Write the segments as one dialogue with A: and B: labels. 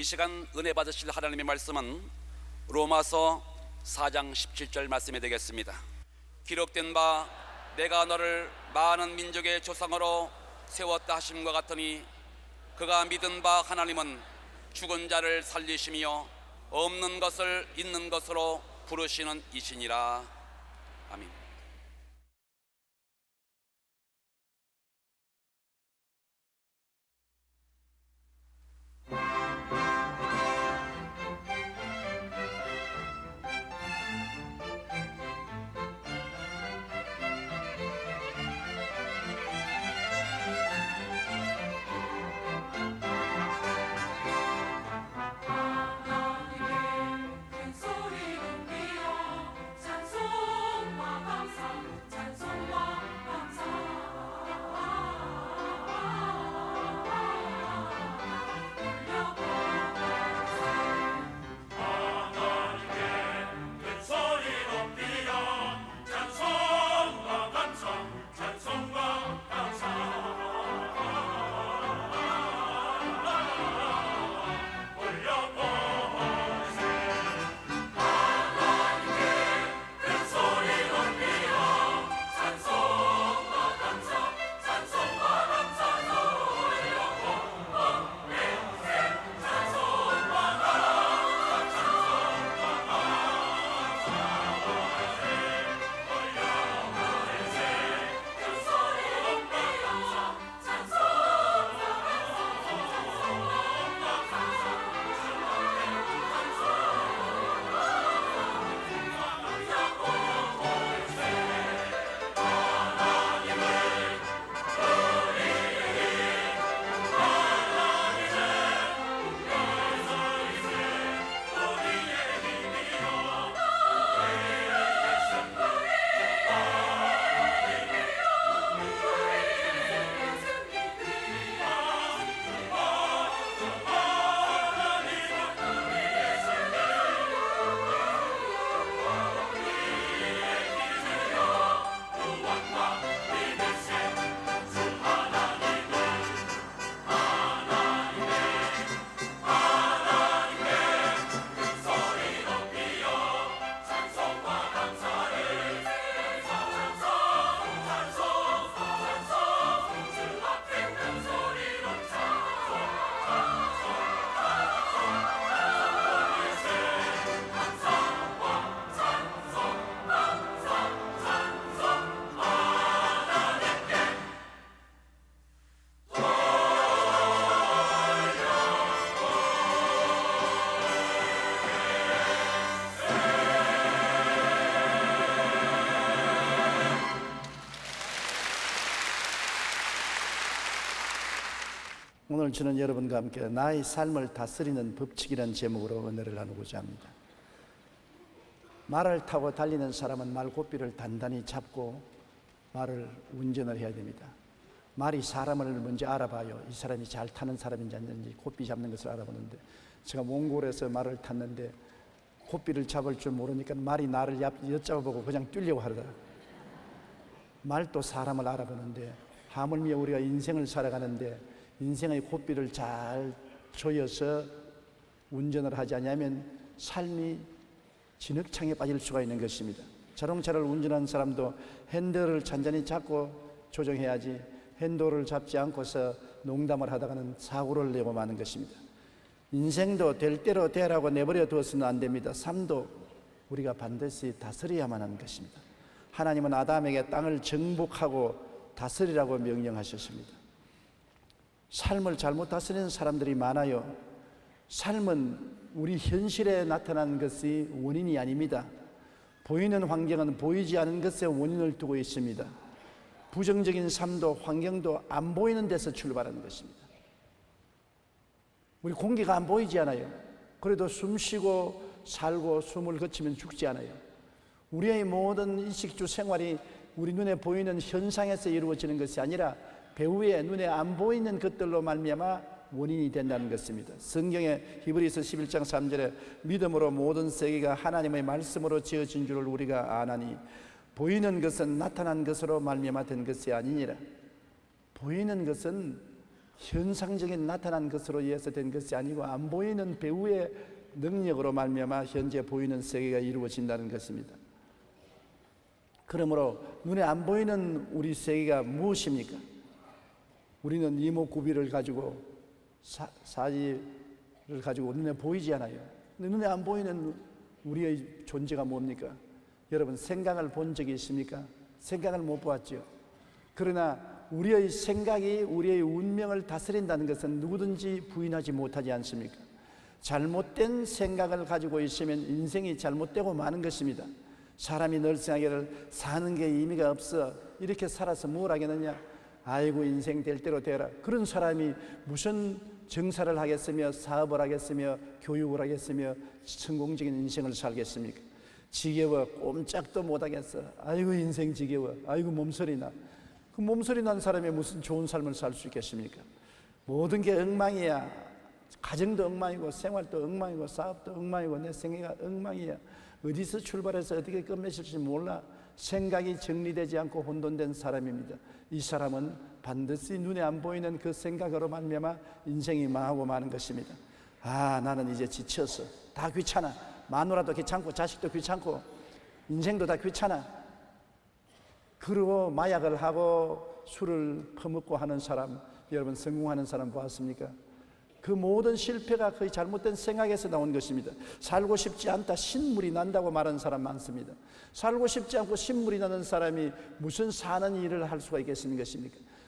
A: 이 시간 은혜 받으실 하나님의 말씀은 로마서 4장 17절 말씀이 되겠습니다. 기록된 바 내가 너를 많은 민족의 조상으로 세웠다 하심과 같으니 그가 믿은 바 하나님은 죽은 자를 살리시며 없는 것을 있는 것으로 부르시는 이시니라. 아멘.
B: 오늘 저는 여러분과 함께 나의 삶을 다스리는 법칙이라는 제목으로 은혜를 나누고자 합니다. 말을 타고 달리는 사람은 말고삐를 단단히 잡고 말을 운전을 해야 됩니다. 말이 사람을 먼저 알아봐요. 이 사람이 잘 타는 사람인지 아닌지 고삐 잡는 것을 알아보는데, 제가 몽골에서 말을 탔는데 고삐를 잡을 줄 모르니까 말이 나를 엿잡아보고 그냥 뛰려고 하더라고요. 말도 사람을 알아보는데, 하물며 우리가 인생을 살아가는데 인생의 고삐를 잘 조여서 운전을 하지 않으면 삶이 진흙창에 빠질 수가 있는 것입니다. 자동차를 운전하는 사람도 핸들을 잔잔히 잡고 조정해야지, 핸들을 잡지 않고서 농담을 하다가는 사고를 내고 마는 것입니다. 인생도 될 대로 되라고 내버려 두어서는 안 됩니다. 삶도 우리가 반드시 다스려야만 하는 것입니다. 하나님은 아담에게 땅을 정복하고 다스리라고 명령하셨습니다. 삶을 잘못 다스리는 사람들이 많아요. 삶은 우리 현실에 나타나는 것이 원인이 아닙니다. 보이는 환경은 보이지 않은 것에 원인을 두고 있습니다. 부정적인 삶도 환경도 안 보이는 데서 출발하는 것입니다. 우리 공기가 안 보이지 않아요. 그래도 숨 쉬고 살고 숨을 거치면 죽지 않아요. 우리의 모든 일식주 생활이 우리 눈에 보이는 현상에서 이루어지는 것이 아니라 배후에 눈에 안 보이는 것들로 말미암아 원인이 된다는 것입니다. 성경에 히브리서 11장 3절에 믿음으로 모든 세계가 하나님의 말씀으로 지어진 줄을 우리가 아나니 보이는 것은 나타난 것으로 말미암아 된 것이 아니니라. 보이는 것은 현상적인 나타난 것으로 인해서 된 것이 아니고 안 보이는 배우의 능력으로 말미암아 현재 보이는 세계가 이루어진다는 것입니다. 그러므로 눈에 안 보이는 우리 세계가 무엇입니까? 우리는 이목구비를 가지고 사지를 가지고 눈에 보이지 않아요. 눈에 안 보이는 우리의 존재가 뭡니까? 여러분, 생각을 본 적이 있습니까? 생각을 못 보았죠. 그러나 우리의 생각이 우리의 운명을 다스린다는 것은 누구든지 부인하지 못하지 않습니까? 잘못된 생각을 가지고 있으면 인생이 잘못되고 마는 것입니다. 사람이 널찍하기를 사는 게 의미가 없어, 이렇게 살아서 뭘 하겠느냐, 아이고 인생 될 대로 되라. 그런 사람이 무슨 정사를 하겠으며 사업을 하겠으며 교육을 하겠으며 성공적인 인생을 살겠습니까? 지겨워 꼼짝도 못하겠어, 아이고 인생 지겨워, 아이고 몸서리나. 그 몸서리 난 사람이 무슨 좋은 삶을 살 수 있겠습니까? 모든 게 엉망이야. 가정도 엉망이고 생활도 엉망이고 사업도 엉망이고 내 생애가 엉망이야. 어디서 출발해서 어떻게 끝맺을지 몰라. 생각이 정리되지 않고 혼돈된 사람입니다. 이 사람은 반드시 눈에 안 보이는 그 생각으로 말미암아 인생이 망하고 마는 것입니다. 아, 나는 이제 지쳤어. 다 귀찮아. 마누라도 귀찮고 자식도 귀찮고 인생도 다 귀찮아. 그리고 마약을 하고 술을 퍼먹고 하는 사람, 여러분 성공하는 사람 보았습니까? 그 모든 실패가 거의 잘못된 생각에서 나온 것입니다. 살고 싶지 않다 신물이 난다고 말하는 사람 많습니다. 살고 싶지 않고 신물이 나는 사람이 무슨 사는 일을 할 수가 있겠습니까?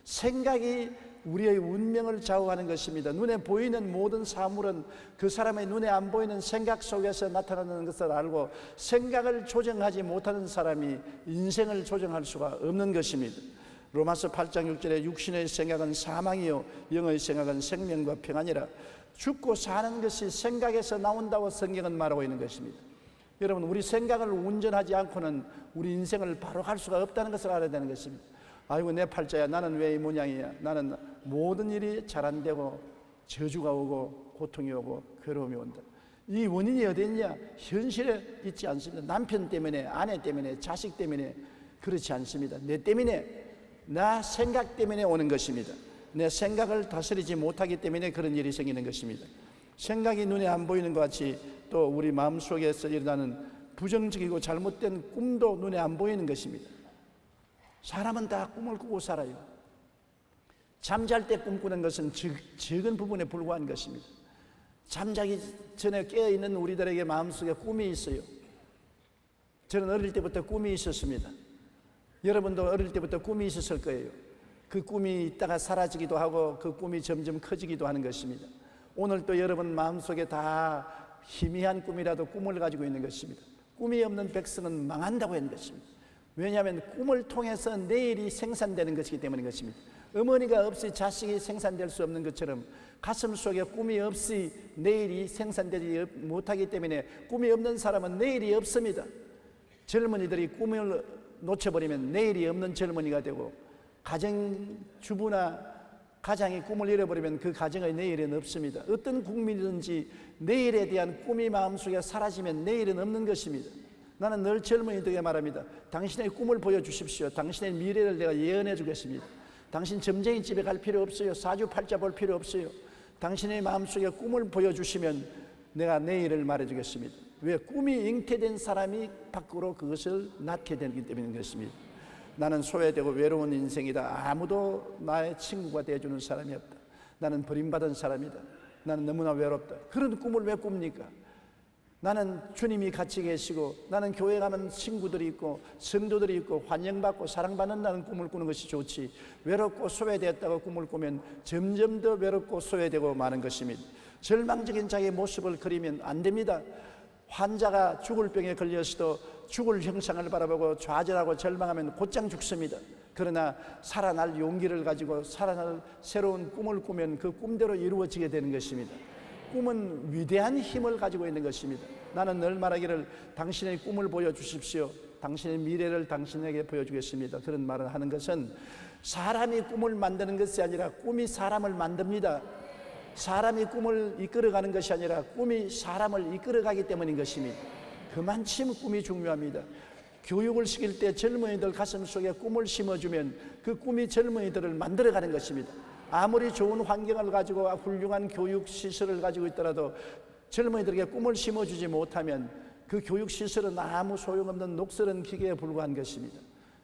B: 생각이 우리의 운명을 좌우하는 것입니다. 눈에 보이는 모든 사물은 그 사람의 눈에 안 보이는 생각 속에서 나타나는 것을 알고 생각을 조정하지 못하는 사람이 인생을 조정할 수가 없는 것입니다. 로마서 8장 6절에 육신의 생각은 사망이요 영의 생각은 생명과 평안이라. 죽고 사는 것이 생각에서 나온다고 성경은 말하고 있는 것입니다. 여러분, 우리 생각을 운전하지 않고는 우리 인생을 바로 갈 수가 없다는 것을 알아야 되는 것입니다. 아이고 내 팔자야, 나는 왜 이 모양이야, 나는 모든 일이 잘 안 되고 저주가 오고 고통이 오고 괴로움이 온다. 이 원인이 어디 있냐? 현실에 있지 않습니다. 남편 때문에, 아내 때문에, 자식 때문에 그렇지 않습니다. 내 때문에, 나 생각 때문에 오는 것입니다. 내 생각을 다스리지 못하기 때문에 그런 일이 생기는 것입니다. 생각이 눈에 안 보이는 것 같이 또 우리 마음속에서 일어나는 부정적이고 잘못된 꿈도 눈에 안 보이는 것입니다. 사람은 다 꿈을 꾸고 살아요. 잠잘 때 꿈꾸는 것은 적은 부분에 불과한 것입니다. 잠자기 전에 깨어있는 우리들에게 마음속에 꿈이 있어요. 저는 어릴 때부터 꿈이 있었습니다. 여러분도 어릴 때부터 꿈이 있었을 거예요. 그 꿈이 있다가 사라지기도 하고 그 꿈이 점점 커지기도 하는 것입니다. 오늘 또 여러분 마음속에 다 희미한 꿈이라도 꿈을 가지고 있는 것입니다. 꿈이 없는 백성은 망한다고 하는 것입니다. 왜냐하면 꿈을 통해서 내일이 생산되는 것이기 때문인 것입니다. 어머니가 없이 자식이 생산될 수 없는 것처럼 가슴 속에 꿈이 없이 내일이 생산되지 못하기 때문에 꿈이 없는 사람은 내일이 없습니다. 젊은이들이 꿈을 놓쳐버리면 내일이 없는 젊은이가 되고, 가정주부나 가장이 꿈을 잃어버리면 그 가정의 내일은 없습니다. 어떤 국민이든지 내일에 대한 꿈이 마음속에 사라지면 내일은 없는 것입니다. 나는 늘 젊은이들에게 말합니다. 당신의 꿈을 보여주십시오. 당신의 미래를 내가 예언해 주겠습니다. 당신 점쟁이 집에 갈 필요 없어요. 사주팔자 볼 필요 없어요. 당신의 마음속에 꿈을 보여주시면 내가 내일을 말해주겠습니다. 왜? 꿈이 잉태된 사람이 밖으로 그것을 낳게 되기 때문인 것입니다. 나는 소외되고 외로운 인생이다. 아무도 나의 친구가 되어주는 사람이 없다. 나는 버림받은 사람이다. 나는 너무나 외롭다. 그런 꿈을 왜 꿉니까? 나는 주님이 같이 계시고 나는 교회 가면 친구들이 있고 성도들이 있고 환영받고 사랑받는다는 꿈을 꾸는 것이 좋지, 외롭고 소외되었다고 꿈을 꾸면 점점 더 외롭고 소외되고 마는 것입니다. 절망적인 자기의 모습을 그리면 안 됩니다. 환자가 죽을 병에 걸렸어도 죽을 형상을 바라보고 좌절하고 절망하면 곧장 죽습니다. 그러나 살아날 용기를 가지고 살아날 새로운 꿈을 꾸면 그 꿈대로 이루어지게 되는 것입니다. 꿈은 위대한 힘을 가지고 있는 것입니다. 나는 늘 말하기를 당신의 꿈을 보여주십시오. 당신의 미래를 당신에게 보여주겠습니다. 그런 말을 하는 것은 사람이 꿈을 만드는 것이 아니라 꿈이 사람을 만듭니다. 사람이 꿈을 이끌어가는 것이 아니라 꿈이 사람을 이끌어가기 때문인 것입니다. 그만큼 꿈이 중요합니다. 교육을 시킬 때 젊은이들 가슴 속에 꿈을 심어주면 그 꿈이 젊은이들을 만들어가는 것입니다. 아무리 좋은 환경을 가지고 훌륭한 교육 시설을 가지고 있더라도 젊은이들에게 꿈을 심어주지 못하면 그 교육 시설은 아무 소용없는 녹슬은 기계에 불과한 것입니다.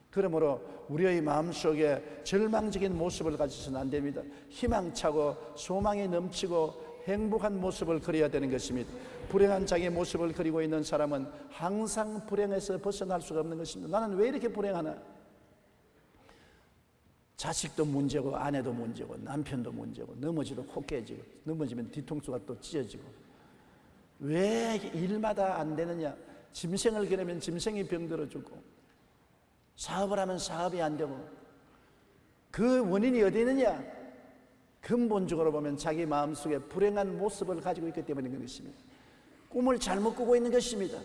B: 그러므로 우리의 마음속에 절망적인 모습을 가지서는 안 됩니다. 희망차고 소망이 넘치고 행복한 모습을 그려야 되는 것입니다. 불행한 자기의 모습을 그리고 있는 사람은 항상 불행에서 벗어날 수가 없는 것입니다. 나는 왜 이렇게 불행하나? 자식도 문제고 아내도 문제고 남편도 문제고 넘어지도 코 깨지고 넘어지면 뒤통수가 또 찢어지고 왜 일마다 안 되느냐? 짐승을 기르면 짐승이 병들어 죽고 사업을 하면 사업이 안 되고 그 원인이 어디 있느냐? 근본적으로 보면 자기 마음속에 불행한 모습을 가지고 있기 때문인 것입니다. 꿈을 잘못 꾸고 있는 것입니다.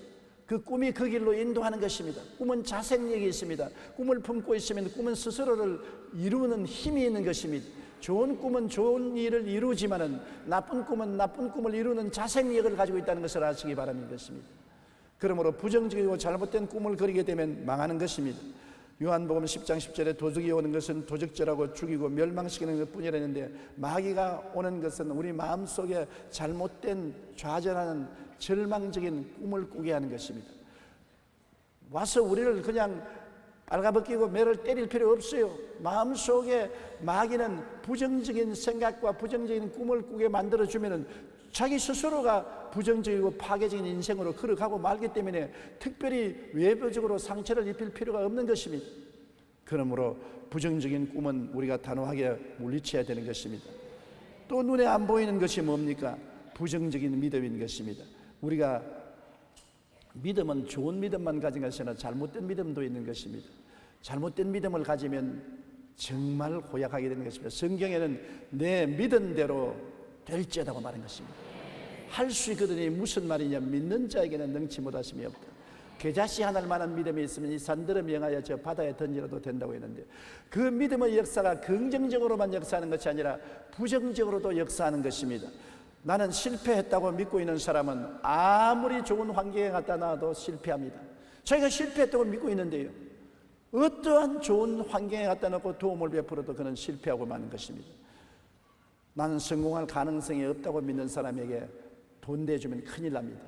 B: 그 꿈이 그 길로 인도하는 것입니다. 꿈은 자생력이 있습니다. 꿈을 품고 있으면 꿈은 스스로를 이루는 힘이 있는 것입니다. 좋은 꿈은 좋은 일을 이루지만은 나쁜 꿈은 나쁜 꿈을 이루는 자생력을 가지고 있다는 것을 아시기 바라는 것입니다. 그러므로 부정적이고 잘못된 꿈을 그리게 되면 망하는 것입니다. 요한복음 10장 10절에 도적이 오는 것은 도적질하고 죽이고 멸망시키는 것뿐이라 했는데 마귀가 오는 것은 우리 마음속에 잘못된 좌절하는 절망적인 꿈을 꾸게 하는 것입니다. 와서 우리를 그냥 빨가벗기고 매를 때릴 필요 없어요. 마음속에 마귀는 부정적인 생각과 부정적인 꿈을 꾸게 만들어주면 자기 스스로가 부정적이고 파괴적인 인생으로 걸어가고 말기 때문에 특별히 외부적으로 상처를 입힐 필요가 없는 것입니다. 그러므로 부정적인 꿈은 우리가 단호하게 물리쳐야 되는 것입니다. 또 눈에 안 보이는 것이 뭡니까? 부정적인 믿음인 것입니다. 우리가 믿음은 좋은 믿음만 가진 것이 아니라 잘못된 믿음도 있는 것입니다. 잘못된 믿음을 가지면 정말 고약하게 되는 것입니다. 성경에는 내 믿은 대로 될지어다고 말한 것입니다. 할 수 있거든요. 무슨 말이냐? 믿는 자에게는 능치 못하심이 없다. 겨자씨 하나를 만한 믿음이 있으면 이 산들을 명하여 저 바다에 던지라도 된다고 했는데 그 믿음의 역사가 긍정적으로만 역사하는 것이 아니라 부정적으로도 역사하는 것입니다. 나는 실패했다고 믿고 있는 사람은 아무리 좋은 환경에 갖다 놔도 실패합니다. 자기가 실패했다고 믿고 있는데요, 어떠한 좋은 환경에 갖다 놓고 도움을 베풀어도 그는 실패하고 마는 것입니다. 나는 성공할 가능성이 없다고 믿는 사람에게 돈 대주면 큰일 납니다.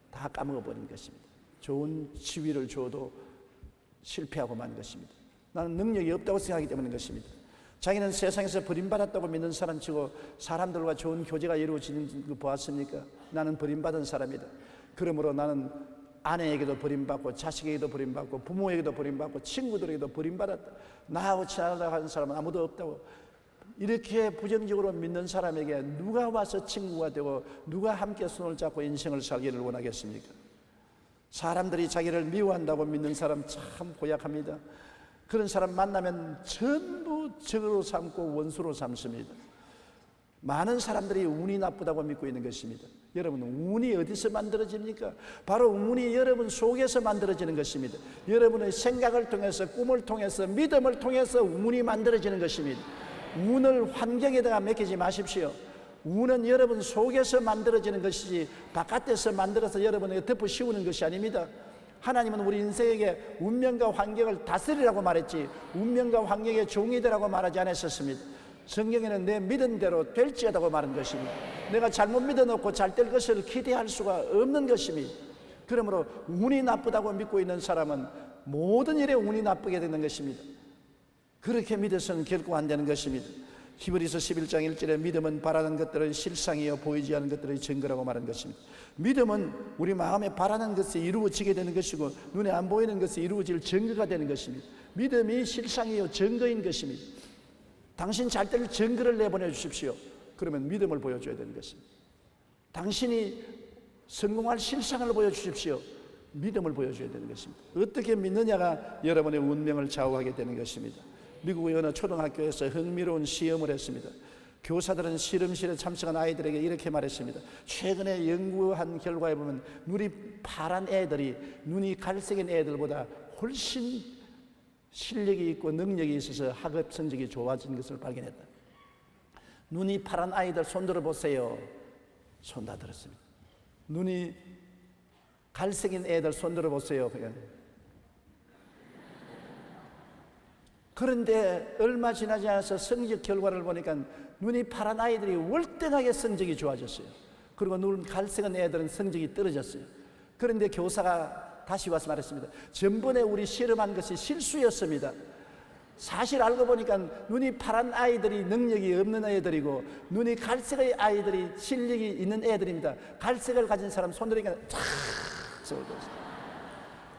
B: 다 까먹어버린 것입니다. 좋은 지위를 줘도 실패하고 마는 것입니다. 나는 능력이 없다고 생각하기 때문인 것입니다. 자기는 세상에서 버림받았다고 믿는 사람치고 사람들과 좋은 교제가 이루어지는 거 보았습니까? 나는 버림받은 사람이다. 그러므로 나는 아내에게도 버림받고 자식에게도 버림받고 부모에게도 버림받고 친구들에게도 버림받았다. 나하고 친하다고 하는 사람은 아무도 없다고. 이렇게 부정적으로 믿는 사람에게 누가 와서 친구가 되고 누가 함께 손을 잡고 인생을 살기를 원하겠습니까? 사람들이 자기를 미워한다고 믿는 사람 참 고약합니다. 그런 사람 만나면 전부 적으로 삼고 원수로 삼습니다. 많은 사람들이 운이 나쁘다고 믿고 있는 것입니다. 여러분, 운이 어디서 만들어집니까? 바로 운이 여러분 속에서 만들어지는 것입니다. 여러분의 생각을 통해서, 꿈을 통해서, 믿음을 통해서 운이 만들어지는 것입니다. 운을 환경에다가 맡기지 마십시오. 운은 여러분 속에서 만들어지는 것이지 바깥에서 만들어서 여러분에게 덮어 씌우는 것이 아닙니다. 하나님은 우리 인생에게 운명과 환경을 다스리라고 말했지 운명과 환경의 종이 되라고 말하지 않았었습니다. 성경에는 내 믿은 대로 될지어다고 말한 것입니다. 내가 잘못 믿어놓고 잘 될 것을 기대할 수가 없는 것입니다. 그러므로 운이 나쁘다고 믿고 있는 사람은 모든 일에 운이 나쁘게 되는 것입니다. 그렇게 믿어서는 결코 안 되는 것입니다. 히브리서 11장 1절에 믿음은 바라는 것들의 실상이요 보이지 않는 것들의 증거라고 말한 것입니다. 믿음은 우리 마음에 바라는 것이 이루어지게 되는 것이고 눈에 안 보이는 것이 이루어질 증거가 되는 것입니다. 믿음이 실상이요 증거인 것입니다. 당신 잘 될 증거를 내보내 주십시오. 그러면 믿음을 보여줘야 되는 것입니다. 당신이 성공할 실상을 보여주십시오. 믿음을 보여줘야 되는 것입니다. 어떻게 믿느냐가 여러분의 운명을 좌우하게 되는 것입니다. 미국의 어느 초등학교에서 흥미로운 시험을 했습니다. 교사들은 실험실에 참석한 아이들에게 이렇게 말했습니다. 최근에 연구한 결과에 보면 눈이 파란 애들이 눈이 갈색인 애들보다 훨씬 실력이 있고 능력이 있어서 학업 성적이 좋아진 것을 발견했다. 눈이 파란 아이들 손들어 보세요. 손 다 들었습니다. 눈이 갈색인 애들 손들어 보세요. 그런데 얼마 지나지 않아서 성적 결과를 보니까 눈이 파란 아이들이 월등하게 성적이 좋아졌어요. 그리고 눈 갈색은 애들은 성적이 떨어졌어요. 그런데 교사가 다시 와서 말했습니다. 전번에 우리 실험한 것이 실수였습니다. 사실 알고 보니까 눈이 파란 아이들이 능력이 없는 애들이고 눈이 갈색의 아이들이 실력이 있는 애들입니다. 갈색을 가진 사람 손들이니까 쫙 쏘아줬어요.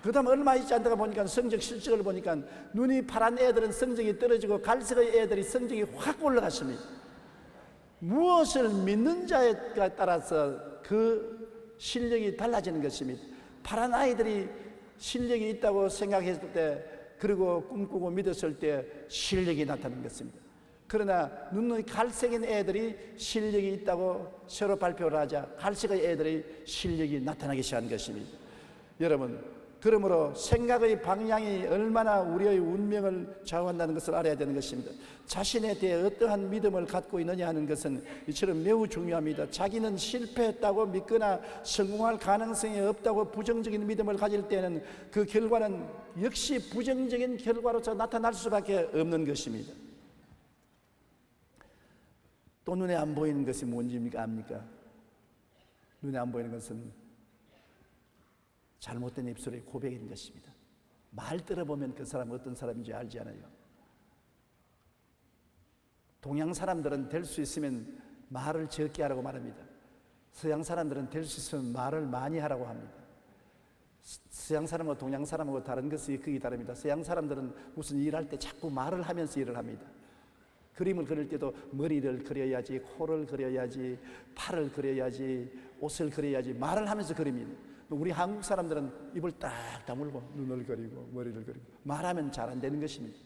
B: 그 다음 얼마 있지 않다가 보니까 성적 실적을 보니까 눈이 파란 애들은 성적이 떨어지고 갈색의 애들이 성적이 확 올라갔습니다. 무엇을 믿는 자에 따라서 그 실력이 달라지는 것입니다. 파란 아이들이 실력이 있다고 생각했을 때, 그리고 꿈꾸고 믿었을 때 실력이 나타나는 것입니다. 그러나 눈이 갈색인 애들이 실력이 있다고 새로 발표를 하자 갈색의 애들이 실력이 나타나기 시작한 것입니다. 여러분, 그러므로 생각의 방향이 얼마나 우리의 운명을 좌우한다는 것을 알아야 되는 것입니다. 자신에 대해 어떠한 믿음을 갖고 있느냐 하는 것은 이처럼 매우 중요합니다. 자기는 실패했다고 믿거나 성공할 가능성이 없다고 부정적인 믿음을 가질 때는 그 결과는 역시 부정적인 결과로서 나타날 수밖에 없는 것입니다. 또 눈에 안 보이는 것이 뭔지입니까? 압니까? 눈에 안 보이는 것은 잘못된 입술의 고백인 것입니다. 말 들어보면 그 사람은 어떤 사람인지 알지 않아요. 동양 사람들은 될 수 있으면 말을 적게 하라고 말합니다. 서양 사람들은 될 수 있으면 말을 많이 하라고 합니다. 서양 사람하고 동양 사람하고 다른 것이 크게 다릅니다. 서양 사람들은 무슨 일할 때 자꾸 말을 하면서 일을 합니다. 그림을 그릴 때도 머리를 그려야지, 코를 그려야지, 팔을 그려야지, 옷을 그려야지 말을 하면서 그립니다. 우리 한국 사람들은 입을 딱 다물고 눈을 그리고 머리를 그리고 말하면 잘 안 되는 것입니다.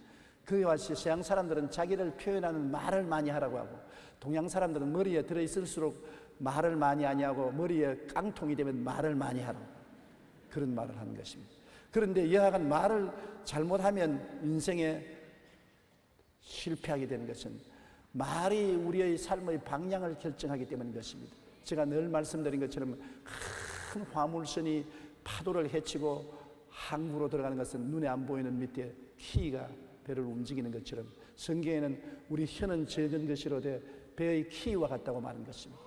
B: 그와 같이 서양 사람들은 자기를 표현하는 말을 많이 하라고 하고, 동양 사람들은 머리에 들어있을수록 말을 많이 하냐고, 머리에 깡통이 되면 말을 많이 하라고, 그런 말을 하는 것입니다. 그런데 여하간 말을 잘못하면 인생에 실패하게 되는 것은 말이 우리의 삶의 방향을 결정하기 때문인 것입니다. 제가 늘 말씀드린 것처럼 큰 화물선이 파도를 헤치고 항구로 들어가는 것은 눈에 안 보이는 밑에 키가 배를 움직이는 것처럼, 성경에는 우리 혀는 적은 것이로되 배의 키와 같다고 말한 것입니다.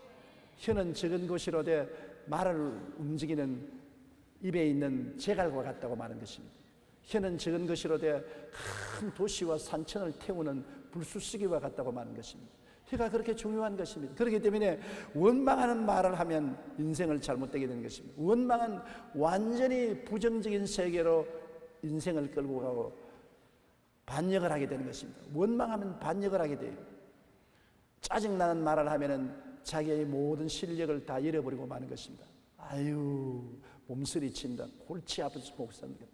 B: 혀는 적은 것이로되 말을 움직이는 입에 있는 제갈과 같다고 말한 것입니다. 혀는 적은 것이로되 큰 도시와 산천을 태우는 불쑤시기와 같다고 말한 것입니다. 혀가 그렇게 중요한 것입니다. 그렇기 때문에 원망하는 말을 하면 인생을 잘못되게 되는 것입니다. 원망은 완전히 부정적인 세계로 인생을 끌고 가고 반역을 하게 되는 것입니다. 원망하면 반역을 하게 돼요. 짜증나는 말을 하면은 자기의 모든 실력을 다 잃어버리고 마는 것입니다. 아유, 몸서리 친다, 골치 아파서 못 산다,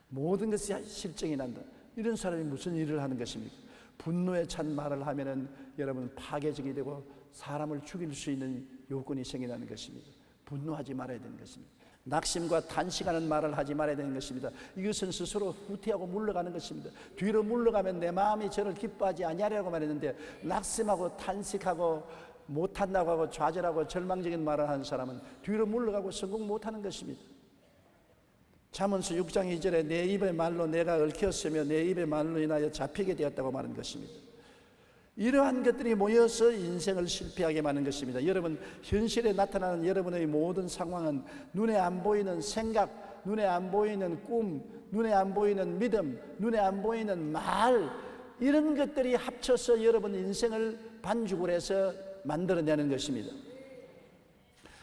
B: 모든 것이 실정이 난다. 이런 사람이 무슨 일을 하는 것입니까? 분노에 찬 말을 하면은 여러분 파괴적이 되고 사람을 죽일 수 있는 요건이 생겨나는 것입니다. 분노하지 말아야 되는 것입니다. 낙심과 탄식하는 말을 하지 말아야 되는 것입니다. 이것은 스스로 후퇴하고 물러가는 것입니다. 뒤로 물러가면 내 마음이 저를 기뻐하지 아니하리라고 말했는데, 낙심하고 탄식하고 못한다고 하고 좌절하고 절망적인 말을 하는 사람은 뒤로 물러가고 성공 못하는 것입니다. 잠언서 6장 2절에 내 입의 말로 내가 얽혔으며 내 입의 말로 인하여 잡히게 되었다고 말하는 것입니다. 이러한 것들이 모여서 인생을 실패하게 만드는 것입니다. 여러분, 현실에 나타나는 여러분의 모든 상황은 눈에 안 보이는 생각, 눈에 안 보이는 꿈, 눈에 안 보이는 믿음, 눈에 안 보이는 말, 이런 것들이 합쳐서 여러분 인생을 반죽을 해서 만들어내는 것입니다.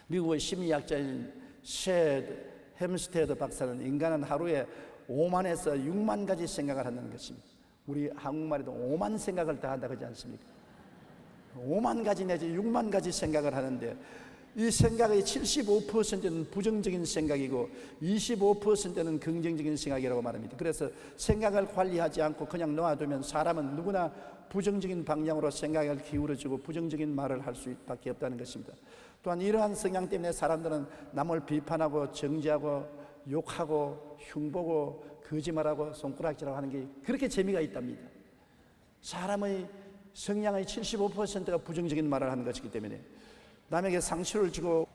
B: 미국의 심리학자인 셰드 햄스테드 박사는 인간은 하루에 5만에서 6만 가지 생각을 한다는 것입니다. 우리 한국말에도 5만 생각을 다 한다 그러지 않습니까? 5만 가지 내지 6만 가지 생각을 하는데, 이 생각의 75%는 부정적인 생각이고 25%는 긍정적인 생각이라고 말합니다. 그래서 생각을 관리하지 않고 그냥 놓아두면 사람은 누구나 부정적인 방향으로 생각을 기울여지고 부정적인 말을 할 수밖에 없다는 것입니다. 또한 이러한 성향 때문에 사람들은 남을 비판하고 정죄하고 욕하고 흉보고 거짓말하고 손가락질하고 하는 게 그렇게 재미가 있답니다. 사람의 성향의 75%가 부정적인 말을 하는 것이기 때문에 남에게 상처를 주고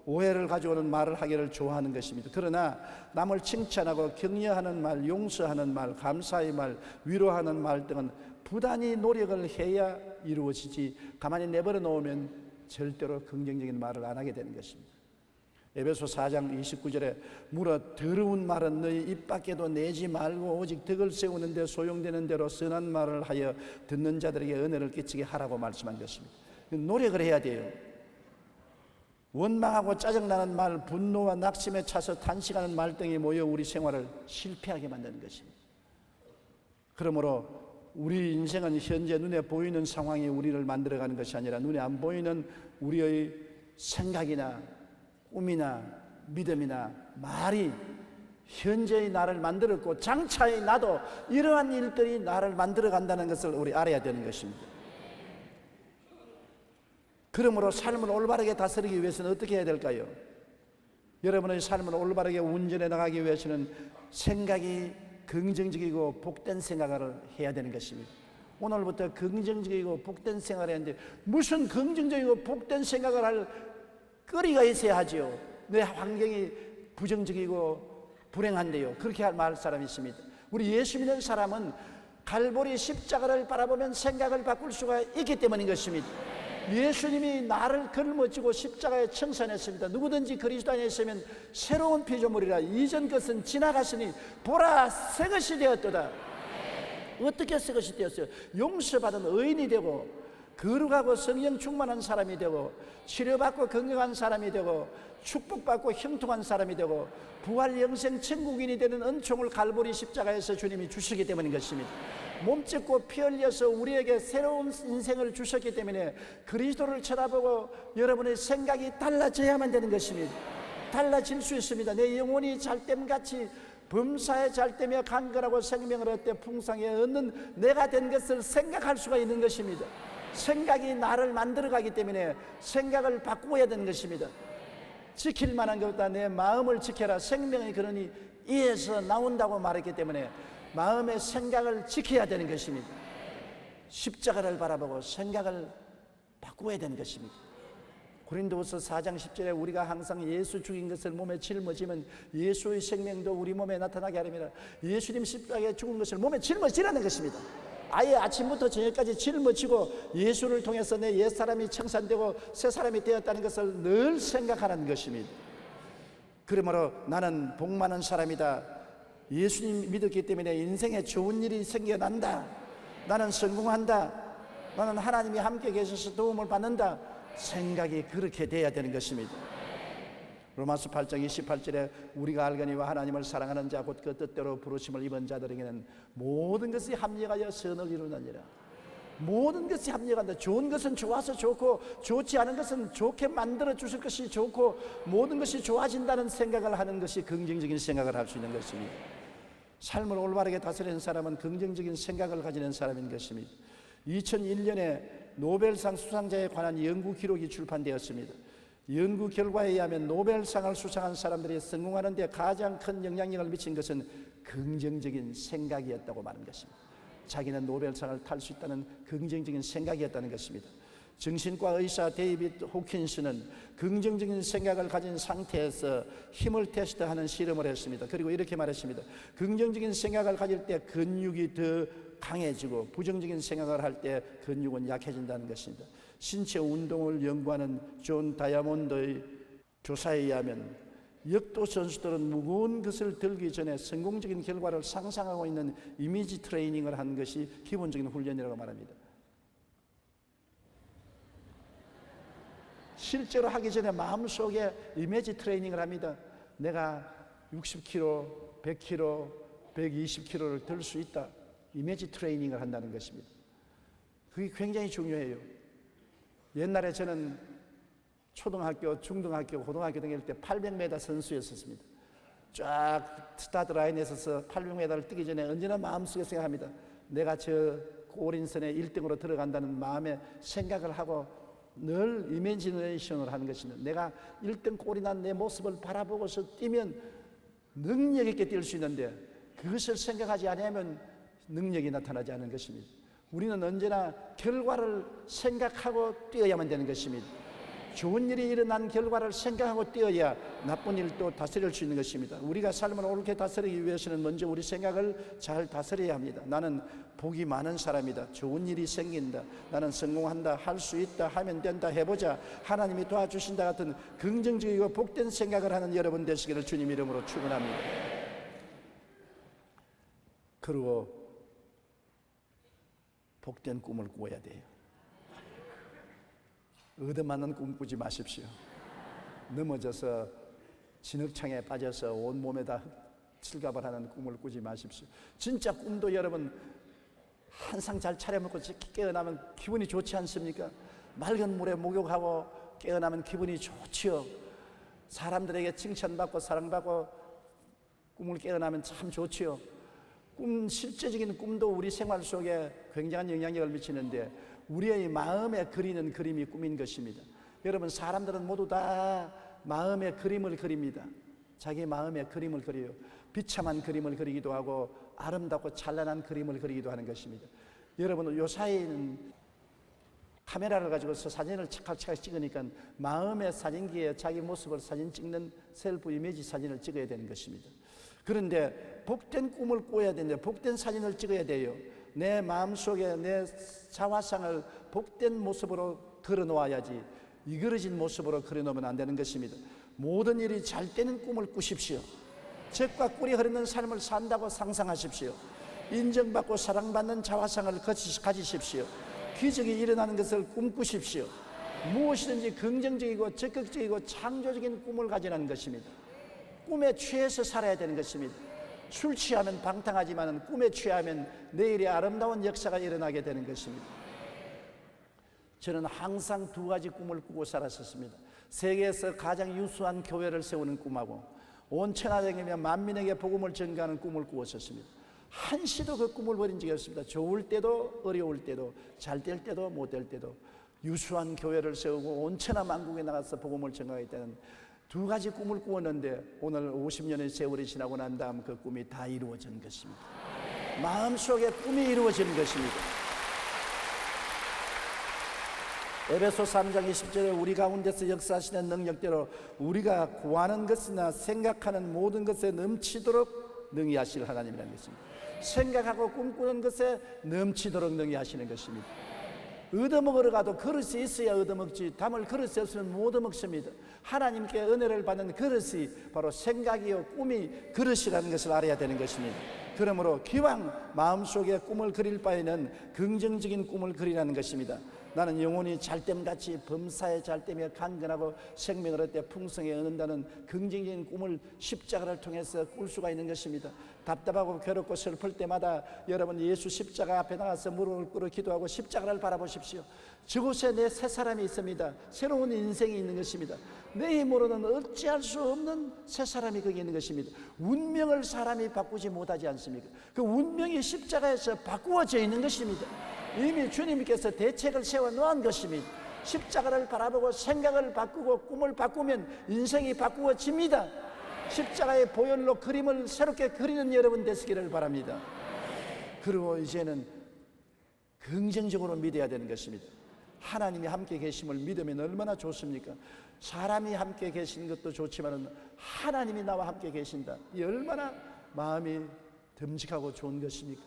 B: 오해를 가져오는 말을 하기를 좋아하는 것입니다. 그러나 남을 칭찬하고 격려하는 말, 용서하는 말, 감사의 말, 위로하는 말 등은 부단히 노력을 해야 이루어지지 가만히 내버려 놓으면 절대로 긍정적인 말을 안 하게 되는 것입니다. 에베소 4장 29절에 물어 더러운 말은 너희 입 밖에도 내지 말고 오직 덕을 세우는 데 소용되는 대로 선한 말을 하여 듣는 자들에게 은혜를 끼치게 하라고 말씀한 것입니다. 노력을 해야 돼요. 원망하고 짜증나는 말, 분노와 낙심에 차서 탄식하는 말 등이 모여 우리 생활을 실패하게 만드는 것입니다. 그러므로 우리 인생은 현재 눈에 보이는 상황이 우리를 만들어가는 것이 아니라 눈에 안 보이는 우리의 생각이나 꿈이나 믿음이나 말이 현재의 나를 만들었고 장차의 나도 이러한 일들이 나를 만들어간다는 것을 우리 알아야 되는 것입니다. 그러므로 삶을 올바르게 다스리기 위해서는 어떻게 해야 될까요? 여러분의 삶을 올바르게 운전해 나가기 위해서는 생각이 긍정적이고 복된 생각을 해야 되는 것입니다. 오늘부터 긍정적이고 복된 생각을 했는데 무슨 긍정적이고 복된 생각을 할 거리가 있어야 하지요. 내 환경이 부정적이고 불행한데요. 그렇게 말 사람이 있습니다. 우리 예수 믿는 사람은 갈보리 십자가를 바라보면 생각을 바꿀 수가 있기 때문인 것입니다. 예수님이 나를 걸머쥐고 십자가에 청산했습니다. 누구든지 그리스도 안에 있으면 새로운 피조물이라 이전 것은 지나갔으니 보라 새 것이 되었도다. 어떻게 새 것이 되었어요? 용서받은 의인이 되고 거룩하고 성령 충만한 사람이 되고 치료받고 건강한 사람이 되고 축복받고 형통한 사람이 되고 부활 영생 천국인이 되는 은총을 갈보리 십자가에서 주님이 주시기 때문인 것입니다. 몸짓고 피 흘려서 우리에게 새로운 인생을 주셨기 때문에 그리스도를 쳐다보고 여러분의 생각이 달라져야만 되는 것입니다. 달라질 수 있습니다. 내 영혼이 잘됨같이 범사에 잘되며 강건하고 생명을 얻되 풍성히 얻는 내가 된 것을 생각할 수가 있는 것입니다. 생각이 나를 만들어가기 때문에 생각을 바꾸어야 되는 것입니다. 지킬 만한 것보다 내 마음을 지켜라. 생명이 그러니 이에서 나온다고 말했기 때문에 마음의 생각을 지켜야 되는 것입니다. 십자가를 바라보고 생각을 바꾸어야 되는 것입니다. 고린도후서 4장 10절에 우리가 항상 예수 죽인 것을 몸에 짊어지면 예수의 생명도 우리 몸에 나타나게 하렵니다. 예수님 십자가에 죽은 것을 몸에 짊어지라는 것입니다. 아예 아침부터 저녁까지 짊어지고 예수를 통해서 내 옛사람이 청산되고 새사람이 되었다는 것을 늘 생각하는 것입니다. 그러므로 나는 복 많은 사람이다. 예수님 믿었기 때문에 인생에 좋은 일이 생겨난다. 나는 성공한다. 나는 하나님이 함께 계셔서 도움을 받는다. 생각이 그렇게 돼야 되는 것입니다. 로마서 8장 28절에 우리가 알거니와 하나님을 사랑하는 자 곧 그 뜻대로 부르심을 입은 자들에게는 모든 것이 합력하여 선을 이루느니라. 모든 것이 합력한다. 좋은 것은 좋아서 좋고 좋지 않은 것은 좋게 만들어 주실 것이 좋고 모든 것이 좋아진다는 생각을 하는 것이 긍정적인 생각을 할 수 있는 것입니다. 삶을 올바르게 다스리는 사람은 긍정적인 생각을 가지는 사람인 것입니다. 2001년에 노벨상 수상자에 관한 연구 기록이 출판되었습니다. 연구 결과에 의하면 노벨상을 수상한 사람들이 성공하는 데 가장 큰 영향력을 미친 것은 긍정적인 생각이었다고 말하는 것입니다. 자기는 노벨상을 탈 수 있다는 긍정적인 생각이었다는 것입니다. 정신과 의사 데이비드 호킨스는 긍정적인 생각을 가진 상태에서 힘을 테스트하는 실험을 했습니다. 그리고 이렇게 말했습니다. 긍정적인 생각을 가질 때 근육이 더 강해지고 부정적인 생각을 할 때 근육은 약해진다는 것입니다. 신체 운동을 연구하는 존 다이아몬드의 조사에 의하면 역도 선수들은 무거운 것을 들기 전에 성공적인 결과를 상상하고 있는 이미지 트레이닝을 하는 것이 기본적인 훈련이라고 말합니다. 실제로 하기 전에 마음속에 이미지 트레이닝을 합니다. 내가 60kg, 100kg, 120kg를 들 수 있다. 이미지 트레이닝을 한다는 것입니다. 그게 굉장히 중요해요. 옛날에 저는 초등학교, 중등학교, 고등학교 다닐 때 800m 선수였었습니다. 쫙 스타트 라인에 서서 800m를 뛰기 전에 언제나 마음속에 생각합니다. 내가 저 골인선에 1등으로 들어간다는 마음의 생각을 하고 늘 이미지네이션을 하는 것입니다. 내가 1등 골이 난 내 모습을 바라보고서 뛰면 능력 있게 뛸 수 있는데 그것을 생각하지 않으면 능력이 나타나지 않는 것입니다. 우리는 언제나 결과를 생각하고 뛰어야만 되는 것입니다. 좋은 일이 일어난 결과를 생각하고 뛰어야 나쁜 일도 다스릴 수 있는 것입니다. 우리가 삶을 옳게 다스리기 위해서는 먼저 우리 생각을 잘 다스려야 합니다. 나는 복이 많은 사람이다. 좋은 일이 생긴다. 나는 성공한다. 할 수 있다. 하면 된다. 해보자. 하나님이 도와주신다 같은 긍정적이고 복된 생각을 하는 여러분 되시기를 주님 이름으로 축원합니다. 그리고 복된 꿈을 꾸어야 돼요. 얻어맞는 꿈 꾸지 마십시오. 넘어져서 진흙창에 빠져서 온몸에다 칠갑을 하는 꿈을 꾸지 마십시오. 진짜 꿈도 여러분 한상 잘 차려먹고 깨어나면 기분이 좋지 않습니까? 맑은 물에 목욕하고 깨어나면 기분이 좋지요. 사람들에게 칭찬받고 사랑받고 꿈을 깨어나면 참 좋지요. 실제적인 꿈도 우리 생활 속에 굉장한 영향력을 미치는데 우리의 마음에 그리는 그림이 꿈인 것입니다. 여러분, 사람들은 모두 다 마음의 그림을 그립니다. 자기 마음의 그림을 그려요. 비참한 그림을 그리기도 하고 아름답고 찬란한 그림을 그리기도 하는 것입니다. 여러분, 요사이는 카메라를 가지고서 사진을 찰칵찰칵 찍으니까 마음의 사진기에 자기 모습을 사진 찍는 셀프 이미지 사진을 찍어야 되는 것입니다. 그런데 복된 꿈을 꾸어야 되는데 복된 사진을 찍어야 돼요. 내 마음속에 내 자화상을 복된 모습으로 걸어놓아야지 이그러진 모습으로 걸어놓으면 안 되는 것입니다. 모든 일이 잘 되는 꿈을 꾸십시오. 젖과 꿀이 흐르는 삶을 산다고 상상하십시오. 인정받고 사랑받는 자화상을 가지십시오. 기적이 일어나는 것을 꿈꾸십시오. 무엇이든지 긍정적이고 적극적이고 창조적인 꿈을 가지라는 것입니다. 꿈에 취해서 살아야 되는 것입니다. 술 취하면 방탕하지만 꿈에 취하면 내일의 아름다운 역사가 일어나게 되는 것입니다. 저는 항상 두 가지 꿈을 꾸고 살았었습니다. 세계에서 가장 유수한 교회를 세우는 꿈하고 온 천하장이며 만민에게 복음을 전가하는 꿈을 꾸었었습니다. 한시도 그 꿈을 버린 적이 없습니다. 좋을 때도 어려울 때도 잘 될 때도 못 될 때도 유수한 교회를 세우고 온 천하 만국에 나가서 복음을 전가하겠다는 두 가지 꿈을 꾸었는데 오늘 50년의 세월이 지나고 난 다음 그 꿈이 다 이루어진 것입니다. 마음속에 꿈이 이루어진 것입니다. 에베소 3장 20절에 우리 가운데서 역사하시는 능력대로 우리가 구하는 것이나 생각하는 모든 것에 넘치도록 능히 하실 하나님이라는 것입니다. 생각하고 꿈꾸는 것에 넘치도록 능히 하시는 것입니다. 얻어먹으러 가도 그릇이 있어야 얻어먹지 담을 그릇이 없으면 못 얻어먹습니다. 하나님께 은혜를 받는 그릇이 바로 생각이요 꿈이 그릇이라는 것을 알아야 되는 것입니다. 그러므로 기왕 마음속에 꿈을 그릴 바에는 긍정적인 꿈을 그리라는 것입니다. 나는 영혼이 잘됨같이 범사에 잘되며 강건하고 생명을 얻되 풍성히 얻는다는 긍정적인 꿈을 십자가를 통해서 꿀 수가 있는 것입니다. 답답하고 괴롭고 슬플 때마다 여러분 예수 십자가 앞에 나가서 무릎을 꿇어 기도하고 십자가를 바라보십시오. 저곳에 내 새 사람이 있습니다. 새로운 인생이 있는 것입니다. 내 힘으로는 어찌할 수 없는 새 사람이 거기 있는 것입니다. 운명을 사람이 바꾸지 못하지 않습니까? 그 운명이 십자가에서 바꾸어져 있는 것입니다. 이미 주님께서 대책을 세워놓은 것입니다. 십자가를 바라보고 생각을 바꾸고 꿈을 바꾸면 인생이 바꾸어집니다. 십자가의 보혈로 그림을 새롭게 그리는 여러분 되시기를 바랍니다. 그리고 이제는 긍정적으로 믿어야 되는 것입니다. 하나님이 함께 계심을 믿으면 얼마나 좋습니까? 사람이 함께 계시는 것도 좋지만 하나님이 나와 함께 계신다. 이 얼마나 마음이 듬직하고 좋은 것입니까?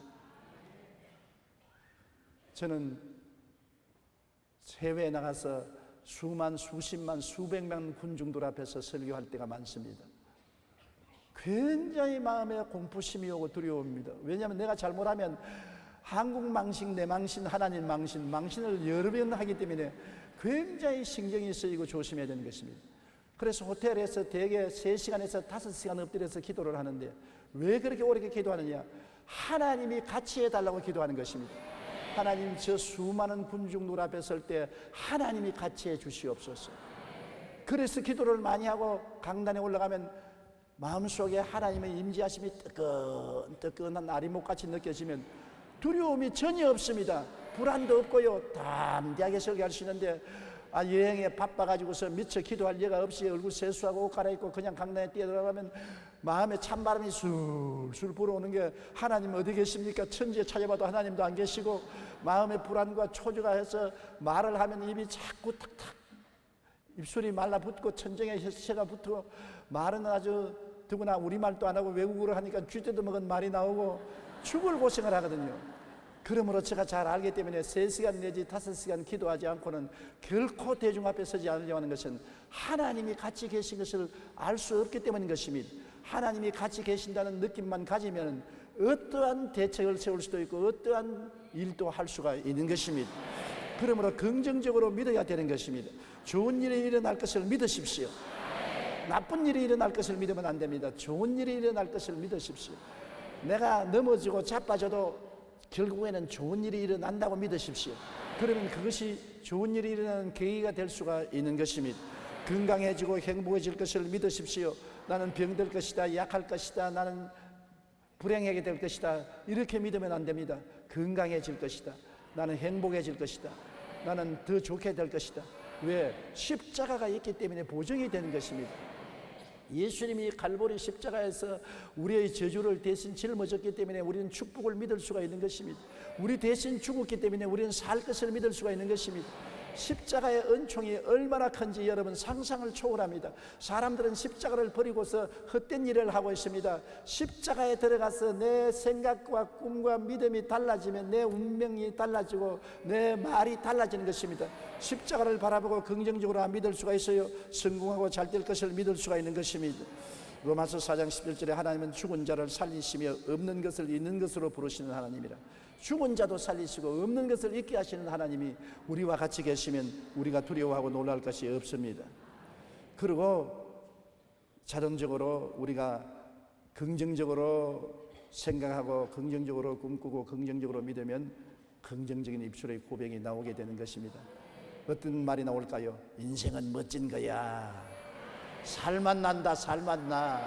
B: 저는 해외에 나가서 수만, 수십만, 수백만 군중들 앞에서 설교할 때가 많습니다. 굉장히 마음에 공포심이 오고 두려움입니다. 왜냐하면 내가 잘못하면 한국 망신, 내 망신, 하나님 망신, 망신을 여러 번 하기 때문에 굉장히 신경이 쓰이고 조심해야 되는 것입니다. 그래서 호텔에서 대개 3시간에서 5시간 엎드려서 기도를 하는데 왜 그렇게 오래 기도하느냐? 하나님이 같이 해달라고 기도하는 것입니다. 하나님, 저 수많은 군중들 앞에 설 때 하나님이 같이 해 주시옵소서. 그래서 기도를 많이 하고 강단에 올라가면 마음속에 하나님의 임재하심이 뜨끈뜨끈한 아리목같이 느껴지면 두려움이 전혀 없습니다. 불안도 없고요. 담대하게 설교할 수 있는데 여행에 바빠가지고서 미처 기도할 여가 없이 얼굴 세수하고 옷 갈아입고 그냥 강단에 뛰어들어가면 마음에 찬바람이 술술 불어오는 게 하나님 어디 계십니까? 천지에 찾아봐도 하나님도 안 계시고 마음의 불안과 초조가 해서 말을 하면 입이 자꾸 탁탁 입술이 말라붙고 천정에 혀가 붙고 말은 아주 더구나 우리말도 안 하고 외국어로 하니까 쥐떼도 먹은 말이 나오고 죽을 고생을 하거든요. 그러므로 제가 잘 알기 때문에 3시간 내지 5시간 기도하지 않고는 결코 대중 앞에 서지 않으려고 하는 것은 하나님이 같이 계신 것을 알 수 없기 때문인 것입니다. 하나님이 같이 계신다는 느낌만 가지면 어떠한 대책을 세울 수도 있고 어떠한 일도 할 수가 있는 것입니다. 그러므로 긍정적으로 믿어야 되는 것입니다. 좋은 일이 일어날 것을 믿으십시오. 나쁜 일이 일어날 것을 믿으면 안 됩니다. 좋은 일이 일어날 것을 믿으십시오. 내가 넘어지고 자빠져도 결국에는 좋은 일이 일어난다고 믿으십시오. 그러면 그것이 좋은 일이 일어나는 계기가 될 수가 있는 것입니다. 건강해지고 행복해질 것을 믿으십시오. 나는 병들 것이다, 약할 것이다, 나는 불행하게 될 것이다, 이렇게 믿으면 안 됩니다. 건강해질 것이다, 나는 행복해질 것이다, 나는 더 좋게 될 것이다. 왜? 십자가가 있기 때문에 보증이 되는 것입니다. 예수님이 갈보리 십자가에서 우리의 저주를 대신 짊어졌기 때문에 우리는 축복을 믿을 수가 있는 것입니다. 우리 대신 죽었기 때문에 우리는 살 것을 믿을 수가 있는 것입니다. 십자가의 은총이 얼마나 큰지 여러분 상상을 초월합니다. 사람들은 십자가를 버리고서 헛된 일을 하고 있습니다. 십자가에 들어가서 내 생각과 꿈과 믿음이 달라지면 내 운명이 달라지고 내 말이 달라지는 것입니다. 십자가를 바라보고 긍정적으로 믿을 수가 있어요. 성공하고 잘 될 것을 믿을 수가 있는 것입니다. 로마서 4장 11절에 하나님은 죽은 자를 살리시며 없는 것을 있는 것으로 부르시는 하나님이라. 죽은 자도 살리시고 없는 것을 있게 하시는 하나님이 우리와 같이 계시면 우리가 두려워하고 놀랄 것이 없습니다. 그리고 자동적으로 우리가 긍정적으로 생각하고 긍정적으로 꿈꾸고 긍정적으로 믿으면 긍정적인 입술의 고백이 나오게 되는 것입니다. 어떤 말이 나올까요? 인생은 멋진 거야. 살맛 난다, 살맛 나.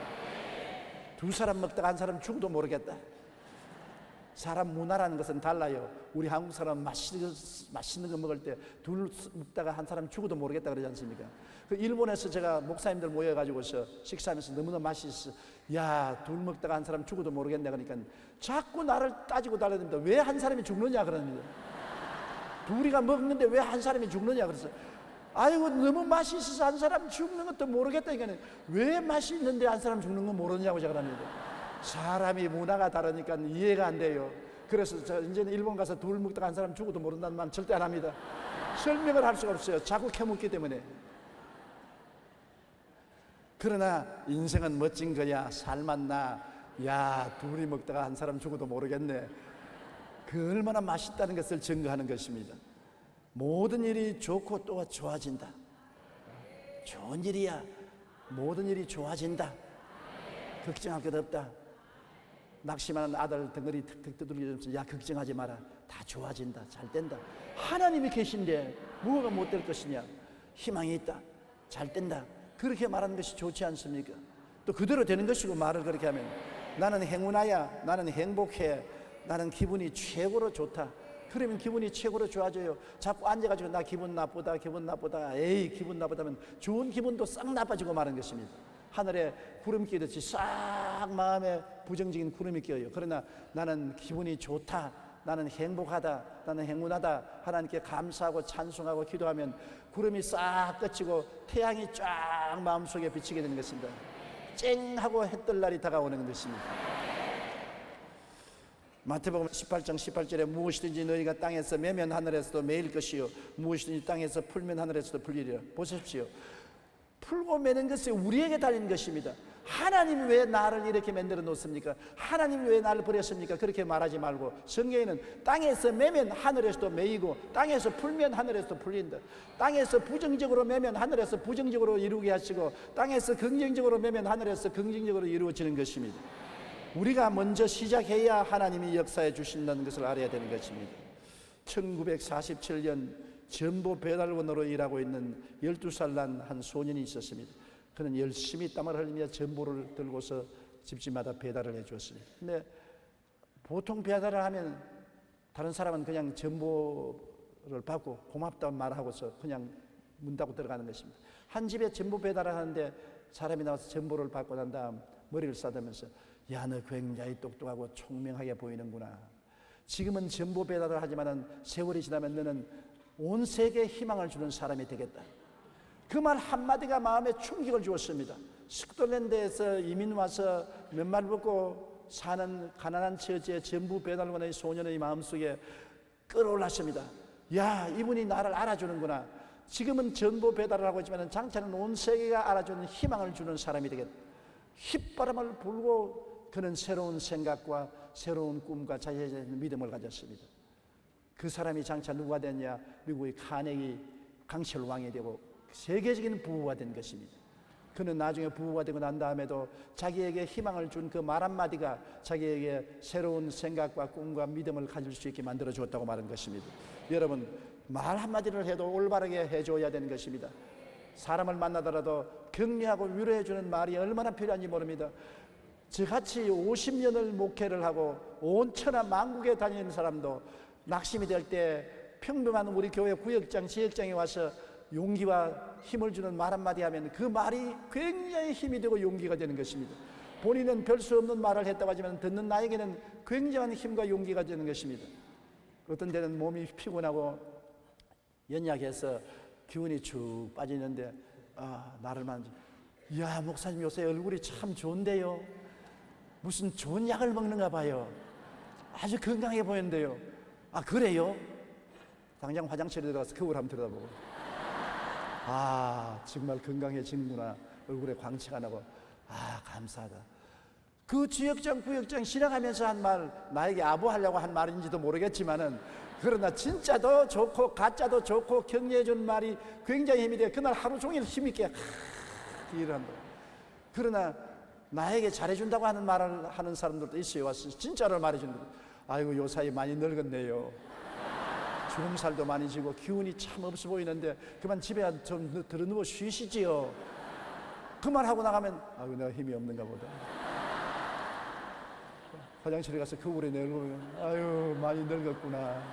B: 2사람 먹다가 한 사람 죽어도 모르겠다. 사람 문화라는 것은 달라요. 우리 한국 사람 맛있는 거 먹을 때 둘 먹다가 한 사람 죽어도 모르겠다 그러지 않습니까? 그 일본에서 제가 목사님들 모여가지고서 식사하면서 너무나 맛있어. 야, 둘 먹다가 한 사람 죽어도 모르겠네. 그러니까 자꾸 나를 따지고 달라듭니다. 왜 한 사람이 죽느냐 그럽니다. 둘이가 먹는데 왜 한 사람이 죽느냐 그래서 아이고 너무 맛이 있어서 한 사람 죽는 것도 모르겠다. 그러니까 왜 맛이 있는데 한 사람 죽는 건 모르냐고 제가 합니다. 사람이 문화가 다르니까 이해가 안 돼요. 그래서 저 이제는 일본 가서 둘 먹다가 한 사람 죽어도 모른다는 말 절대 안 합니다. 설명을 할 수가 없어요. 자꾸 캐묻기 때문에. 그러나 인생은 멋진 거야. 살맛나. 야, 둘이 먹다가 한 사람 죽어도 모르겠네. 그 얼마나 맛있다는 것을 증거하는 것입니다. 모든 일이 좋고 또 좋아진다. 좋은 일이야. 모든 일이 좋아진다. 걱정할 것 없다. 낙심하는 아들 덩어리 턱턱 두들겨주면서 야 걱정하지 마라. 다 좋아진다. 잘 된다. 하나님이 계신데 뭐가 못 될 것이냐. 희망이 있다. 잘 된다. 그렇게 말하는 것이 좋지 않습니까? 또 그대로 되는 것이고 말을 그렇게 하면 나는 행운아야. 나는 행복해. 나는 기분이 최고로 좋다. 그러면 기분이 최고로 좋아져요. 자꾸 앉아가지고 나 기분 나쁘다 기분 나쁘다 에이 기분 나쁘다면 좋은 기분도 싹 나빠지고 마는 것입니다. 하늘에 구름 끼듯이 싹 마음에 부정적인 구름이 끼어요. 그러나 나는 기분이 좋다. 나는 행복하다. 나는 행운하다. 하나님께 감사하고 찬송하고 기도하면 구름이 싹 걷히고 태양이 쫙 마음속에 비치게 되는 것입니다. 쨍하고 해뜰 날이 다가오는 것입니다. 마태복음 18장 18절에 무엇이든지 너희가 땅에서 매면 하늘에서도 매일 것이요 무엇이든지 땅에서 풀면 하늘에서도 풀리리라. 보십시오. 풀고 매는 것이 우리에게 달린 것입니다. 하나님이 왜 나를 이렇게 만들어 놓습니까? 하나님이 왜 나를 버렸습니까? 그렇게 말하지 말고 성경에는 땅에서 매면 하늘에서도 매이고 땅에서 풀면 하늘에서도 풀린다. 땅에서 부정적으로 매면 하늘에서 부정적으로 이루게 하시고 땅에서 긍정적으로 매면 하늘에서 긍정적으로 이루어지는 것입니다. 우리가 먼저 시작해야 하나님이 역사해 주신다는 것을 알아야 되는 것입니다. 1947년 전보 배달원으로 일하고 있는 12살 난 한 소년이 있었습니다. 그는 열심히 땀을 흘리며 전보를 들고서 집집마다 배달을 해 주었습니다. 근데 보통 배달을 하면 다른 사람은 그냥 전보를 받고 고맙다는 말하고서 그냥 문 닫고 들어가는 것입니다. 한 집에 전보 배달을 하는데 사람이 나와서 전보를 받고 난 다음 머리를 싸대면서 야, 너 굉장히 똑똑하고 총명하게 보이는구나. 지금은 전보 배달을 하지만 세월이 지나면 너는 온 세계에 희망을 주는 사람이 되겠다. 그 말 한마디가 마음에 충격을 주었습니다. 스코틀랜드에서 이민 와서 맨발 벗고 사는 가난한 처지의 전부 배달원의 소년의 마음속에 끌어올랐습니다. 야, 이분이 나를 알아주는구나. 지금은 전부 배달을 하고 있지만 장차는 온 세계가 알아주는 희망을 주는 사람이 되겠다. 휘바람을 불고 그는 새로운 생각과 새로운 꿈과 자신의 믿음을 가졌습니다. 그 사람이 장차 누가 됐냐? 미국의 카네기 강철 왕이 되고 세계적인 부부가 된 것입니다. 그는 나중에 부부가 되고 난 다음에도 자기에게 희망을 준 그 말 한마디가 자기에게 새로운 생각과 꿈과 믿음을 가질 수 있게 만들어 주었다고 말한 것입니다. 여러분, 말 한마디를 해도 올바르게 해줘야 되는 것입니다. 사람을 만나더라도 격려하고 위로해 주는 말이 얼마나 필요한지 모릅니다. 저같이 50년을 목회를 하고 온 천하 만국에 다니는 사람도 낙심이 될 때 평범한 우리 교회 구역장, 지역장에 와서 용기와 힘을 주는 말 한마디 하면 그 말이 굉장히 힘이 되고 용기가 되는 것입니다. 본인은 별 수 없는 말을 했다고 하지만 듣는 나에게는 굉장한 힘과 용기가 되는 것입니다. 어떤 때는 몸이 피곤하고 연약해서 기운이 쭉 빠지는데 나를 만져, 야, 목사님 요새 얼굴이 참 좋은데요. 무슨 좋은 약을 먹는가 봐요. 아주 건강해 보이는데요. 그래요? 당장 화장실에 들어가서 거울 한번 들여다보고, 정말 건강해지는구나. 얼굴에 광채가 나고, 감사하다. 그 지역장, 구역장 지나가면서 한 말, 나에게 아부하려고 한 말인지도 모르겠지만은, 그러나 진짜도 좋고 가짜도 좋고 격려해준 말이 굉장히 힘이 돼. 그날 하루 종일 힘있게 일을 한다. 그러나 나에게 잘해준다고 하는 말을 하는 사람들도 있어요. 와서 진짜로 말해주는 거예요. 아이고, 요 사이 많이 늙었네요. 주름살도 많이 지고 기운이 참 없어 보이는데 그만 집에 좀 들어누워 쉬시지요. 그 말하고 나가면 내가 힘이 없는가 보다. 화장실에 가서 거울에 내 얼굴, 아유, 많이 늙었구나.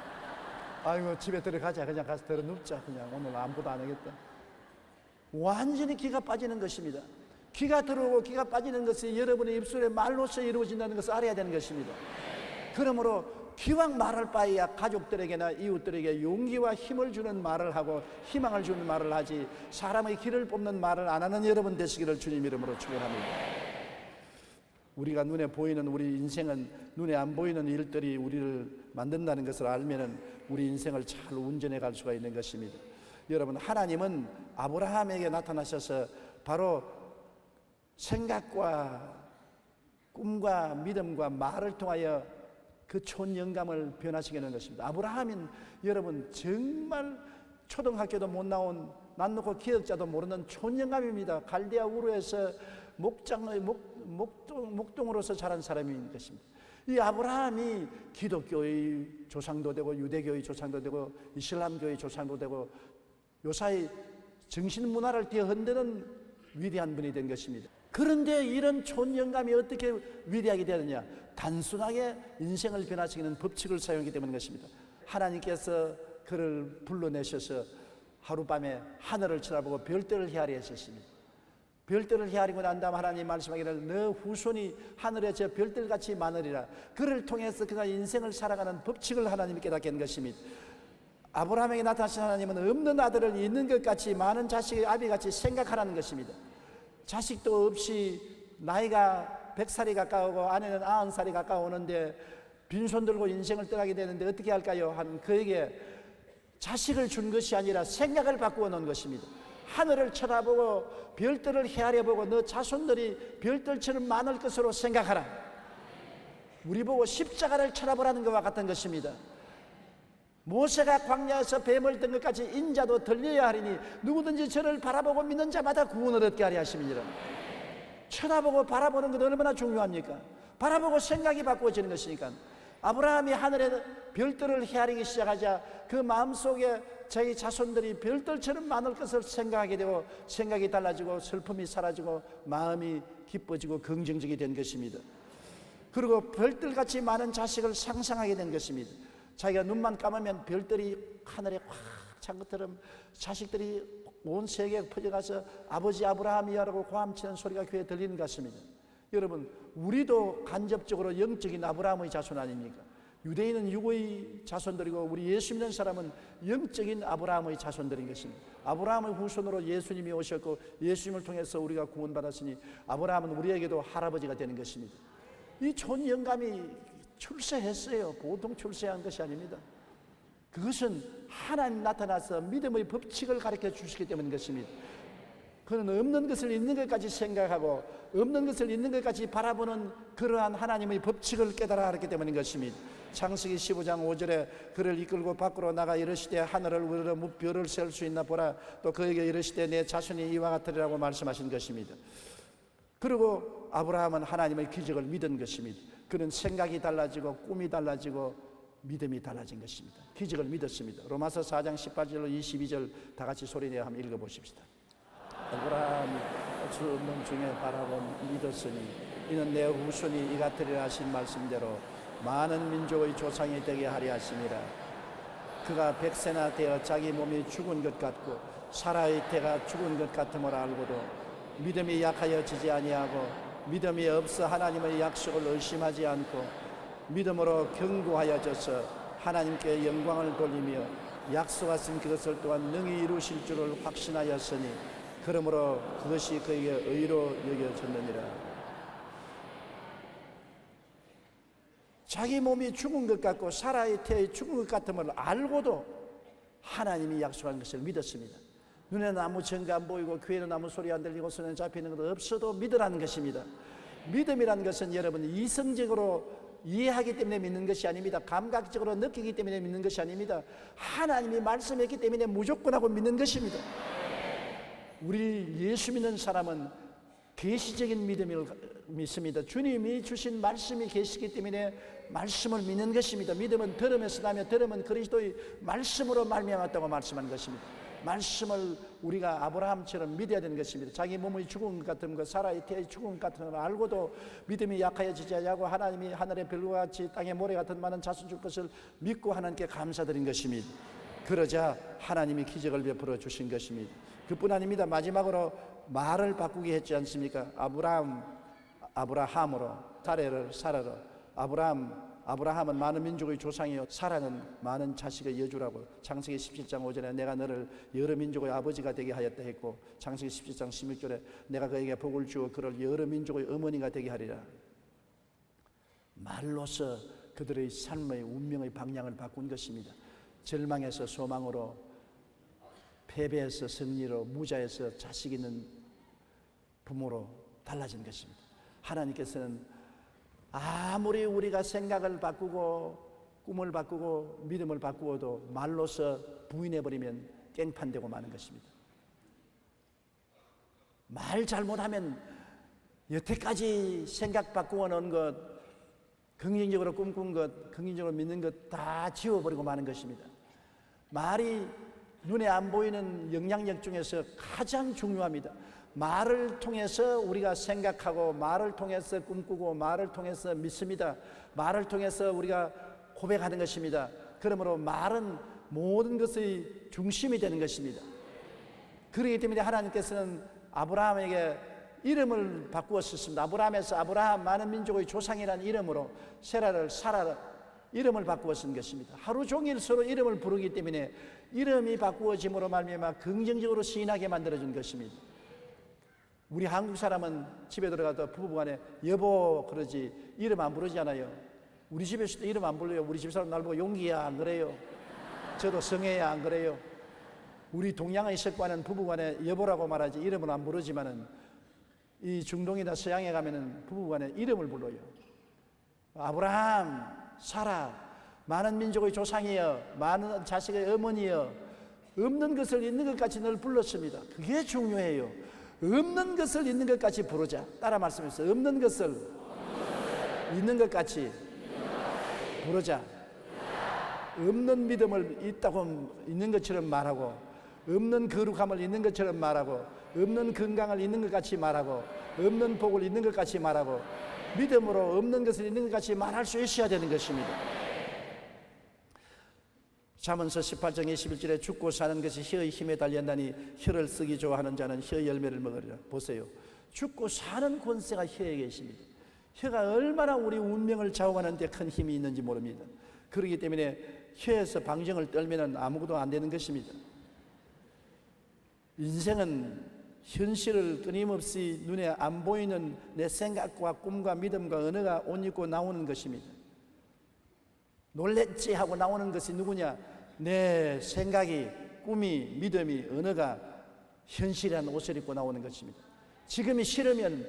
B: 아이고, 집에 들어가자. 그냥 가서 들어눕자. 그냥 오늘 아무것도 안 하겠다. 완전히 기가 빠지는 것입니다. 기가 들어오고 기가 빠지는 것이 여러분의 입술에 말로서 이루어진다는 것을 알아야 되는 것입니다. 그러므로 기왕 말할 바에야 가족들에게나 이웃들에게 용기와 힘을 주는 말을 하고 희망을 주는 말을 하지, 사람의 길을 뽑는 말을 안 하는 여러분 되시기를 주님 이름으로 축원합니다. 우리가 눈에 보이는 우리 인생은 눈에 안 보이는 일들이 우리를 만든다는 것을 알면은 우리 인생을 잘 운전해 갈 수가 있는 것입니다. 여러분, 하나님은 아브라함에게 나타나셔서 바로 생각과 꿈과 믿음과 말을 통하여 그 촌영감을 변화시키는 것입니다. 아브라함은 여러분 정말 초등학교도 못 나온 난 놓고 기억자도 모르는 촌영감입니다. 갈대아 우르에서 목동으로서 자란 사람인 것입니다. 이 아브라함이 기독교의 조상도 되고 유대교의 조상도 되고 이슬람교의 조상도 되고 요사이 정신문화를 뒤흔드는 위대한 분이 된 것입니다. 그런데 이런 촌영감이 어떻게 위대하게 되느냐? 단순하게 인생을 변화시키는 법칙을 사용하기 때문인 것입니다. 하나님께서 그를 불러내셔서 하룻밤에 하늘을 쳐다보고 별들을 헤아려 하셨습니다. 별들을 헤아리고 난 다음 하나님 말씀하기를 너 후손이 하늘에 저 별들같이 많으리라. 그를 통해서 그가 인생을 살아가는 법칙을 하나님이 깨닫게 한 것입니다. 아브라함에게 나타나신 하나님은 없는 아들을 있는 것 같이 많은 자식의 아비같이 생각하라는 것입니다. 자식도 없이 나이가 100살이 가까우고 아내는 90살이 가까우는데 빈손 들고 인생을 떠나게 되는데 어떻게 할까요? 한 그에게 자식을 준 것이 아니라 생각을 바꾸어 놓은 것입니다. 하늘을 쳐다보고 별들을 헤아려보고 너 자손들이 별들처럼 많을 것으로 생각하라. 우리 보고 십자가를 쳐다보라는 것과 같은 것입니다. 모세가 광야에서 뱀을 든 것까지 인자도 들려야 하리니 누구든지 저를 바라보고 믿는 자마다 구원을 얻게 하리 하심이니라. 쳐다보고 바라보는 것 얼마나 중요합니까? 바라보고 생각이 바꾸어지는 것이니까. 아브라함이 하늘에 별들을 헤아리기 시작하자 그 마음속에 자기 자손들이 별들처럼 많을 것을 생각하게 되고 생각이 달라지고 슬픔이 사라지고 마음이 기뻐지고 긍정적이 된 것입니다. 그리고 별들같이 많은 자식을 상상하게 된 것입니다. 자기가 눈만 감으면 별들이 하늘에 확 찬 것처럼 자식들이 온 세계에 퍼져가서 아버지 아브라함이야라고 고함치는 소리가 귀에 들리는 것 같습니다. 여러분, 우리도 간접적으로 영적인 아브라함의 자손 아닙니까? 유대인은 육의 자손들이고 우리 예수 믿는 사람은 영적인 아브라함의 자손들인 것입니다. 아브라함의 후손으로 예수님이 오셨고 예수님을 통해서 우리가 구원받았으니 아브라함은 우리에게도 할아버지가 되는 것입니다. 이 촌 영감이 출세했어요. 보통 출세한 것이 아닙니다. 그것은 하나님 나타나서 믿음의 법칙을 가르쳐 주시기 때문인 것입니다. 그는 없는 것을 있는 것까지 생각하고 없는 것을 있는 것까지 바라보는 그러한 하나님의 법칙을 깨달아 알았기 때문인 것입니다. 창세기 15장 5절에 그를 이끌고 밖으로 나가 이르시되 하늘을 우러러 별을 셀 수 있나 보라. 또 그에게 이르시되 내 자손이 이와 같으리라고 말씀하신 것입니다. 그리고 아브라함은 하나님의 기적을 믿은 것입니다. 그는 생각이 달라지고 꿈이 달라지고 믿음이 달라진 것입니다. 기적을 믿었습니다. 로마서 4장 18절로 22절 다 같이 소리내어 한번 읽어보십시다. 아브라함이 주 없는 중에 바라본 믿었으니 이는 내 후손이 이 같으리라 하신 말씀대로 많은 민족의 조상이 되게 하려 하심이라. 그가 100세나 되어 자기 몸이 죽은 것 같고 사라의 태가 죽은 것 같음을 알고도 믿음이 약하여지지 아니하고 믿음이 없어 하나님의 약속을 의심하지 않고 믿음으로 견고하여져서 하나님께 영광을 돌리며 약속하신 그것을 또한 능히 이루실 줄을 확신하였으니 그러므로 그것이 그에게 의로 여겨졌느니라. 자기 몸이 죽은 것 같고 사라의 태의 죽은 것 같음을 알고도 하나님이 약속한 것을 믿었습니다. 눈에는 아무 증거 안 보이고 귀에는 아무 소리 안 들리고 손에 잡히는 것 없어도 믿으라는 것입니다. 믿음이라는 것은 여러분 이성적으로 이해하기 때문에 믿는 것이 아닙니다. 감각적으로 느끼기 때문에 믿는 것이 아닙니다. 하나님이 말씀했기 때문에 무조건 하고 믿는 것입니다. 우리 예수 믿는 사람은 계시적인 믿음을 믿습니다. 주님이 주신 말씀이 계시기 때문에 말씀을 믿는 것입니다. 믿음은 들음에서 나며 들음은 그리스도의 말씀으로 말미암았다고 말씀한 것입니다. 말씀을 우리가 아브라함처럼 믿어야 되는 것입니다. 자기 몸의 죽은 것 같은 것, 사라의 태의 죽은 것 같은 걸 알고도 믿음이 약하여지지 아니하고 하나님이 하늘의 별과 같이 땅의 모래 같은 많은 자손 줄 것을 믿고 하나님께 감사드린 것입니다. 그러자 하나님이 기적을 베풀어 주신 것입니다. 그뿐 아닙니다. 마지막으로 말을 바꾸게 했지 않습니까? 아브라함으로 사례를 사라로. 아브라함은 많은 민족의 조상이요 사라는 많은 자식의 여주라고. 창세기 17장 5절에 내가 너를 여러 민족의 아버지가 되게 하였다 했고 창세기 17장 16절에 내가 그에게 복을 주어 그를 여러 민족의 어머니가 되게 하리라. 말로서 그들의 삶의 운명의 방향을 바꾼 것입니다. 절망에서 소망으로, 패배에서 승리로, 무자에서 자식 있는 부모로 달라진 것입니다. 하나님께서는 아무리 우리가 생각을 바꾸고 꿈을 바꾸고 믿음을 바꾸어도 말로서 부인해버리면 깽판되고 마는 것입니다. 말 잘못하면 여태까지 생각 바꾸어 놓은 것, 긍정적으로 꿈꾼 것, 긍정적으로 믿는 것 다 지워버리고 마는 것입니다. 말이 눈에 안 보이는 영향력 중에서 가장 중요합니다. 말을 통해서 우리가 생각하고 말을 통해서 꿈꾸고 말을 통해서 믿습니다. 말을 통해서 우리가 고백하는 것입니다. 그러므로 말은 모든 것의 중심이 되는 것입니다. 그렇기 때문에 하나님께서는 아브라함에게 이름을 바꾸었습니다. 아브라함에서 아브라함 많은 민족의 조상이라는 이름으로 세라를 사라 이름을 바꾸어 쓴 것입니다. 하루 종일 서로 이름을 부르기 때문에 이름이 바꾸어짐으로 말미암아 긍정적으로 시인하게 만들어준 것입니다. 우리 한국 사람은 집에 들어가도 부부간에 여보 그러지 이름 안 부르잖아요. 우리 집에서도 이름 안 불러요. 우리 집 사람 날 보고 용기야 안 그래요. 저도 성혜야 안 그래요. 우리 동양의 습관은 부부간에 여보라고 말하지 이름을 안 부르지만은 이 중동이나 서양에 가면은 부부간에 이름을 불러요. 아브라함, 사라, 많은 민족의 조상이여, 많은 자식의 어머니여, 없는 것을 있는 것 같이 늘 불렀습니다. 그게 중요해요. 없는 것을 있는 것 같이 부르자. 따라 말씀해주세요. 없는 것을 있는 것 같이 부르자. 없는 믿음을 있다고 있는 것처럼 말하고, 없는 거룩함을 있는 것처럼 말하고, 없는 건강을 있는 것 같이 말하고, 없는 복을 있는 것 같이 말하고, 믿음으로 없는 것을 있는 것 같이 말할 수 있어야 되는 것입니다. 잠언서 18장 21절에 죽고 사는 것이 혀의 힘에 달렸나니 혀를 쓰기 좋아하는 자는 혀의 열매를 먹으리라. 보세요. 죽고 사는 권세가 혀에 계십니다. 혀가 얼마나 우리 운명을 좌우하는 데 큰 힘이 있는지 모릅니다. 그렇기 때문에 혀에서 방정을 떨면 아무것도 안 되는 것입니다. 인생은 현실을 끊임없이 눈에 안 보이는 내 생각과 꿈과 믿음과 언어가 옷 입고 나오는 것입니다. 놀랬지 하고 나오는 것이 누구냐? 내 생각이, 꿈이, 믿음이, 언어가 현실이라는 옷을 입고 나오는 것입니다. 지금이 싫으면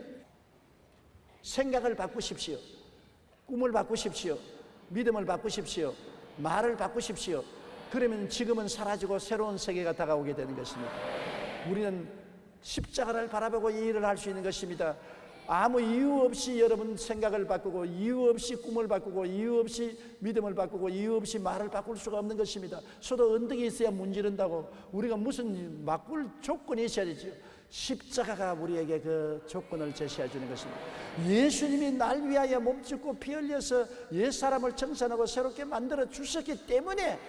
B: 생각을 바꾸십시오. 꿈을 바꾸십시오. 믿음을 바꾸십시오. 말을 바꾸십시오. 그러면 지금은 사라지고 새로운 세계가 다가오게 되는 것입니다. 우리는 십자가를 바라보고 이 일을 할 수 있는 것입니다. 아무 이유 없이 여러분 생각을 바꾸고, 이유 없이 꿈을 바꾸고, 이유 없이 믿음을 바꾸고, 이유 없이 말을 바꿀 수가 없는 것입니다. 서도 언덕이 있어야 문지른다고. 우리가 무슨 바꿀 조건이 있어야 되죠. 십자가가 우리에게 그 조건을 제시해 주는 것입니다. 예수님이 날 위하여 몸짓고 피 흘려서 옛사람을 청산하고 새롭게 만들어 주셨기 때문에,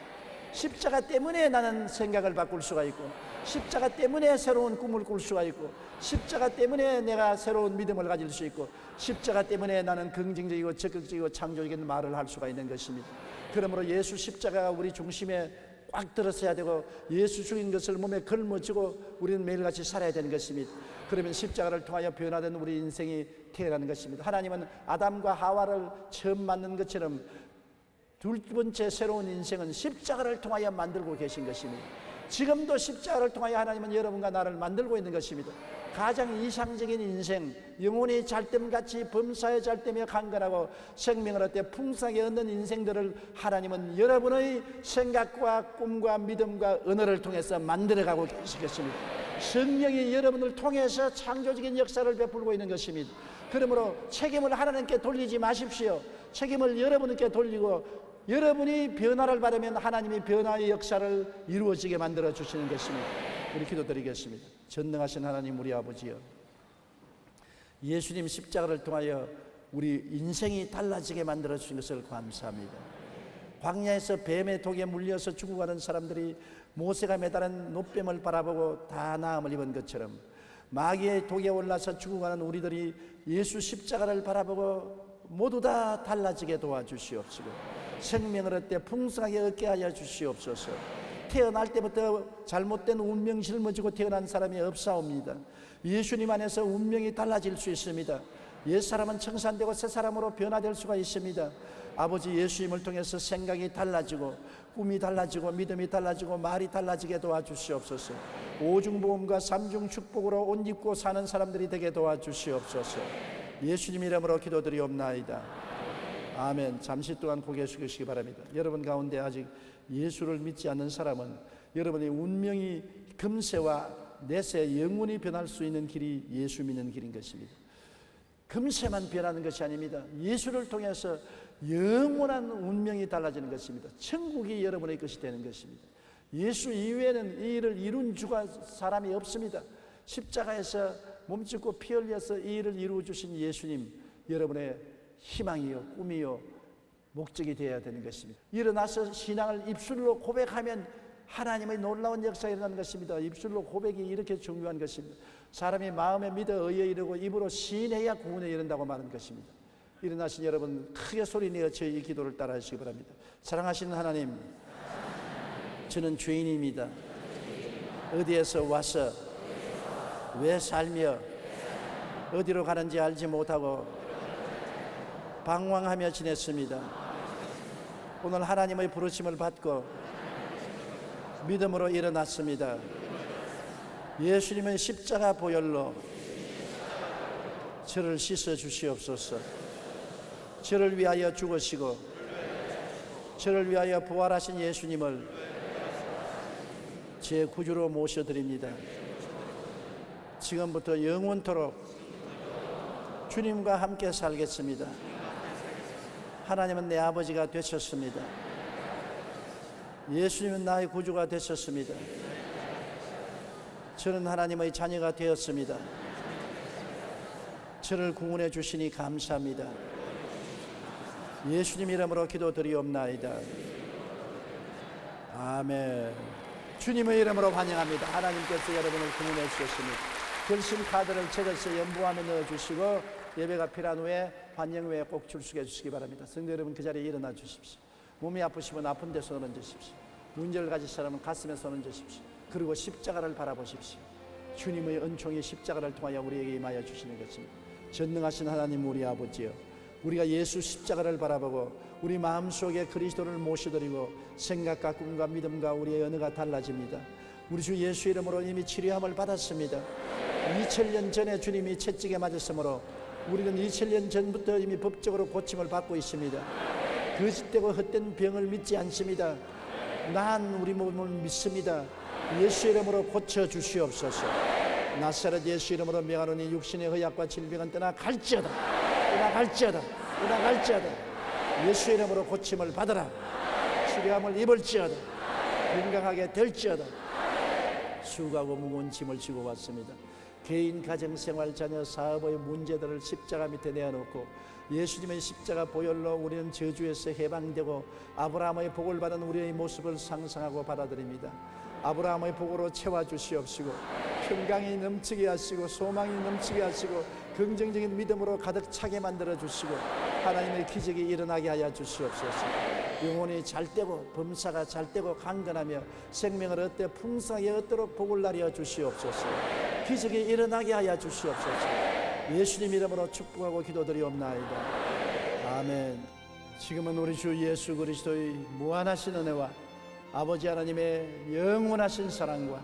B: 십자가 때문에 나는 생각을 바꿀 수가 있고, 십자가 때문에 새로운 꿈을 꿀 수가 있고, 십자가 때문에 내가 새로운 믿음을 가질 수 있고, 십자가 때문에 나는 긍정적이고 적극적이고 창조적인 말을 할 수가 있는 것입니다. 그러므로 예수 십자가가 우리 중심에 꽉 들었어야 되고, 예수 죽인 것을 몸에 걸머쥐고 우리는 매일같이 살아야 되는 것입니다. 그러면 십자가를 통하여 변화된 우리 인생이 태어나는 것입니다. 하나님은 아담과 하와를 처음 만든 것처럼 두 번째 새로운 인생은 십자가를 통하여 만들고 계신 것입니다. 지금도 십자가를 통하여 하나님은 여러분과 나를 만들고 있는 것입니다. 가장 이상적인 인생, 영혼이 잘됨같이 범사에 잘되며 강건하고 생명을 얻되 풍성하게 얻는 인생들을 하나님은 여러분의 생각과 꿈과 믿음과 언어를 통해서 만들어가고 계시겠습니다. 성령이 여러분을 통해서 창조적인 역사를 베풀고 있는 것입니다. 그러므로 책임을 하나님께 돌리지 마십시오. 책임을 여러분께 돌리고, 여러분이 변화를 받으면 하나님이 변화의 역사를 이루어지게 만들어 주시는 것입니다. 우리 기도드리겠습니다. 전능하신 하나님, 우리 아버지여, 예수님 십자가를 통하여 우리 인생이 달라지게 만들어 주신 것을 감사합니다. 광야에서 뱀의 독에 물려서 죽어가는 사람들이 모세가 매달은 노뱀을 바라보고 다 나음을 입은 것처럼, 마귀의 독에 올라서 죽어가는 우리들이 예수 십자가를 바라보고 모두 다 달라지게 도와주시옵시고, 생명을 얻되 풍성하게 얻게 하여 주시옵소서. 태어날 때부터 잘못된 운명 짊어지고 태어난 사람이 없사옵니다. 예수님 안에서 운명이 달라질 수 있습니다. 옛사람은 청산되고 새사람으로 변화될 수가 있습니다. 아버지, 예수님을 통해서 생각이 달라지고, 꿈이 달라지고, 믿음이 달라지고, 말이 달라지게 도와주시옵소서. 오중보험과 삼중 축복으로 옷 입고 사는 사람들이 되게 도와주시옵소서. 예수님 이름으로 기도드리옵나이다. 아멘. 잠시 동안 고개 숙이시기 바랍니다. 여러분 가운데 아직 예수를 믿지 않는 사람은 여러분의 운명이 금세와 내세 영원히 변할 수 있는 길이 예수 믿는 길인 것입니다. 금세만 변하는 것이 아닙니다. 예수를 통해서 영원한 운명이 달라지는 것입니다. 천국이 여러분의 것이 되는 것입니다. 예수 이외에는 이 일을 이룬 주가 사람이 없습니다. 십자가에서 몸짓고 피 흘려서 이 일을 이루어 주신 예수님, 여러분의 희망이요, 꿈이요, 목적이 되어야 되는 것입니다. 일어나서 신앙을 입술로 고백하면 하나님의 놀라운 역사가 일어나는 것입니다. 입술로 고백이 이렇게 중요한 것입니다. 사람이 마음에 믿어 의에 이르고 입으로 시인해야 구원에 이른다고 말하는 것입니다. 일어나신 여러분, 크게 소리내어 저희 이 기도를 따라 하시기 바랍니다. 사랑하시는 하나님, 저는 죄인입니다. 어디에서 와서 왜 살며 어디로 가는지 알지 못하고 방황하며 지냈습니다. 오늘 하나님의 부르심을 받고 믿음으로 일어났습니다. 예수님의 십자가 보혈로 저를 씻어 주시옵소서. 저를 위하여 죽으시고 저를 위하여 부활하신 예수님을 제 구주로 모셔드립니다. 지금부터 영원토록 주님과 함께 살겠습니다. 하나님은 내 아버지가 되셨습니다. 예수님은 나의 구주가 되셨습니다. 저는 하나님의 자녀가 되었습니다. 저를 구원해 주시니 감사합니다. 예수님 이름으로 기도드리옵나이다. 아멘. 주님의 이름으로 환영합니다. 하나님께서 여러분을 구원해 주셨습니다. 결심 카드를 책에서 연보함에 넣어주시고 예배가 필요한 후에 환영 후에 꼭 출석해 주시기 바랍니다. 성도 여러분, 그 자리에 일어나 주십시오. 몸이 아프시면 아픈 데 손을 얹으십시오. 문제를 가질 사람은 가슴에 손을 얹으십시오. 그리고 십자가를 바라보십시오. 주님의 은총이 십자가를 통하여 우리에게 임하여 주시는 것입니다. 전능하신 하나님 우리 아버지여, 우리가 예수 십자가를 바라보고 우리 마음속에 그리스도를 모셔드리고 생각과 꿈과 믿음과 우리의 언어가 달라집니다. 우리 주 예수 이름으로 이미 치료함을 받았습니다. 2000년 전에 주님이 채찍에 맞았으므로 우리는 2000년 전부터 이미 법적으로 고침을 받고 있습니다. 거짓되고 헛된 병을 믿지 않습니다. 난 우리 몸을 믿습니다. 예수 이름으로 고쳐주시옵소서. 나사렛 예수 이름으로 명하노니 육신의 허약과 질병은 떠나갈지어다. 떠나갈지어다. 떠나갈지어다. 예수 이름으로 고침을 받으라. 치료함을 입을지어다. 건강하게 될지어다. 수고하고 무거운 짐을 지고 왔습니다. 개인, 가정생활, 자녀, 사업의 문제들을 십자가 밑에 내어놓고 예수님의 십자가 보혈로 우리는 저주에서 해방되고 아브라함의 복을 받은 우리의 모습을 상상하고 받아들입니다. 아브라함의 복으로 채워주시옵시고 평강이 넘치게 하시고 소망이 넘치게 하시고 긍정적인 믿음으로 가득 차게 만들어 주시고 하나님의 기적이 일어나게 하여 주시옵소서. 영혼이 잘되고 범사가 잘되고 강건하며 생명을 얻되 풍성하게 얻도록 복을 나려 주시옵소서. 기적이 일어나게 하여 주시옵소서. 예수님 이름으로 축복하고 기도드리옵나이다. 아멘. 지금은 우리 주 예수 그리스도의 무한하신 은혜와 아버지 하나님의 영원하신 사랑과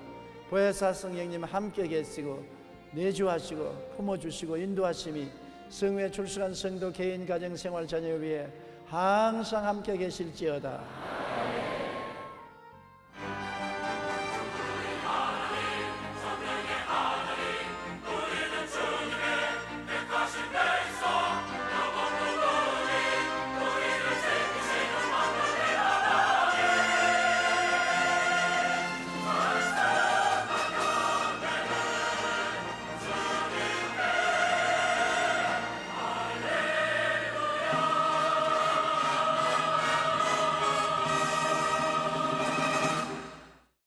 B: 보혜사 성령님 함께 계시고 내주하시고 품어주시고 인도하심이 성회에 출석한 성도 개인 가정 생활 자녀 위에 항상 함께 계실지어다.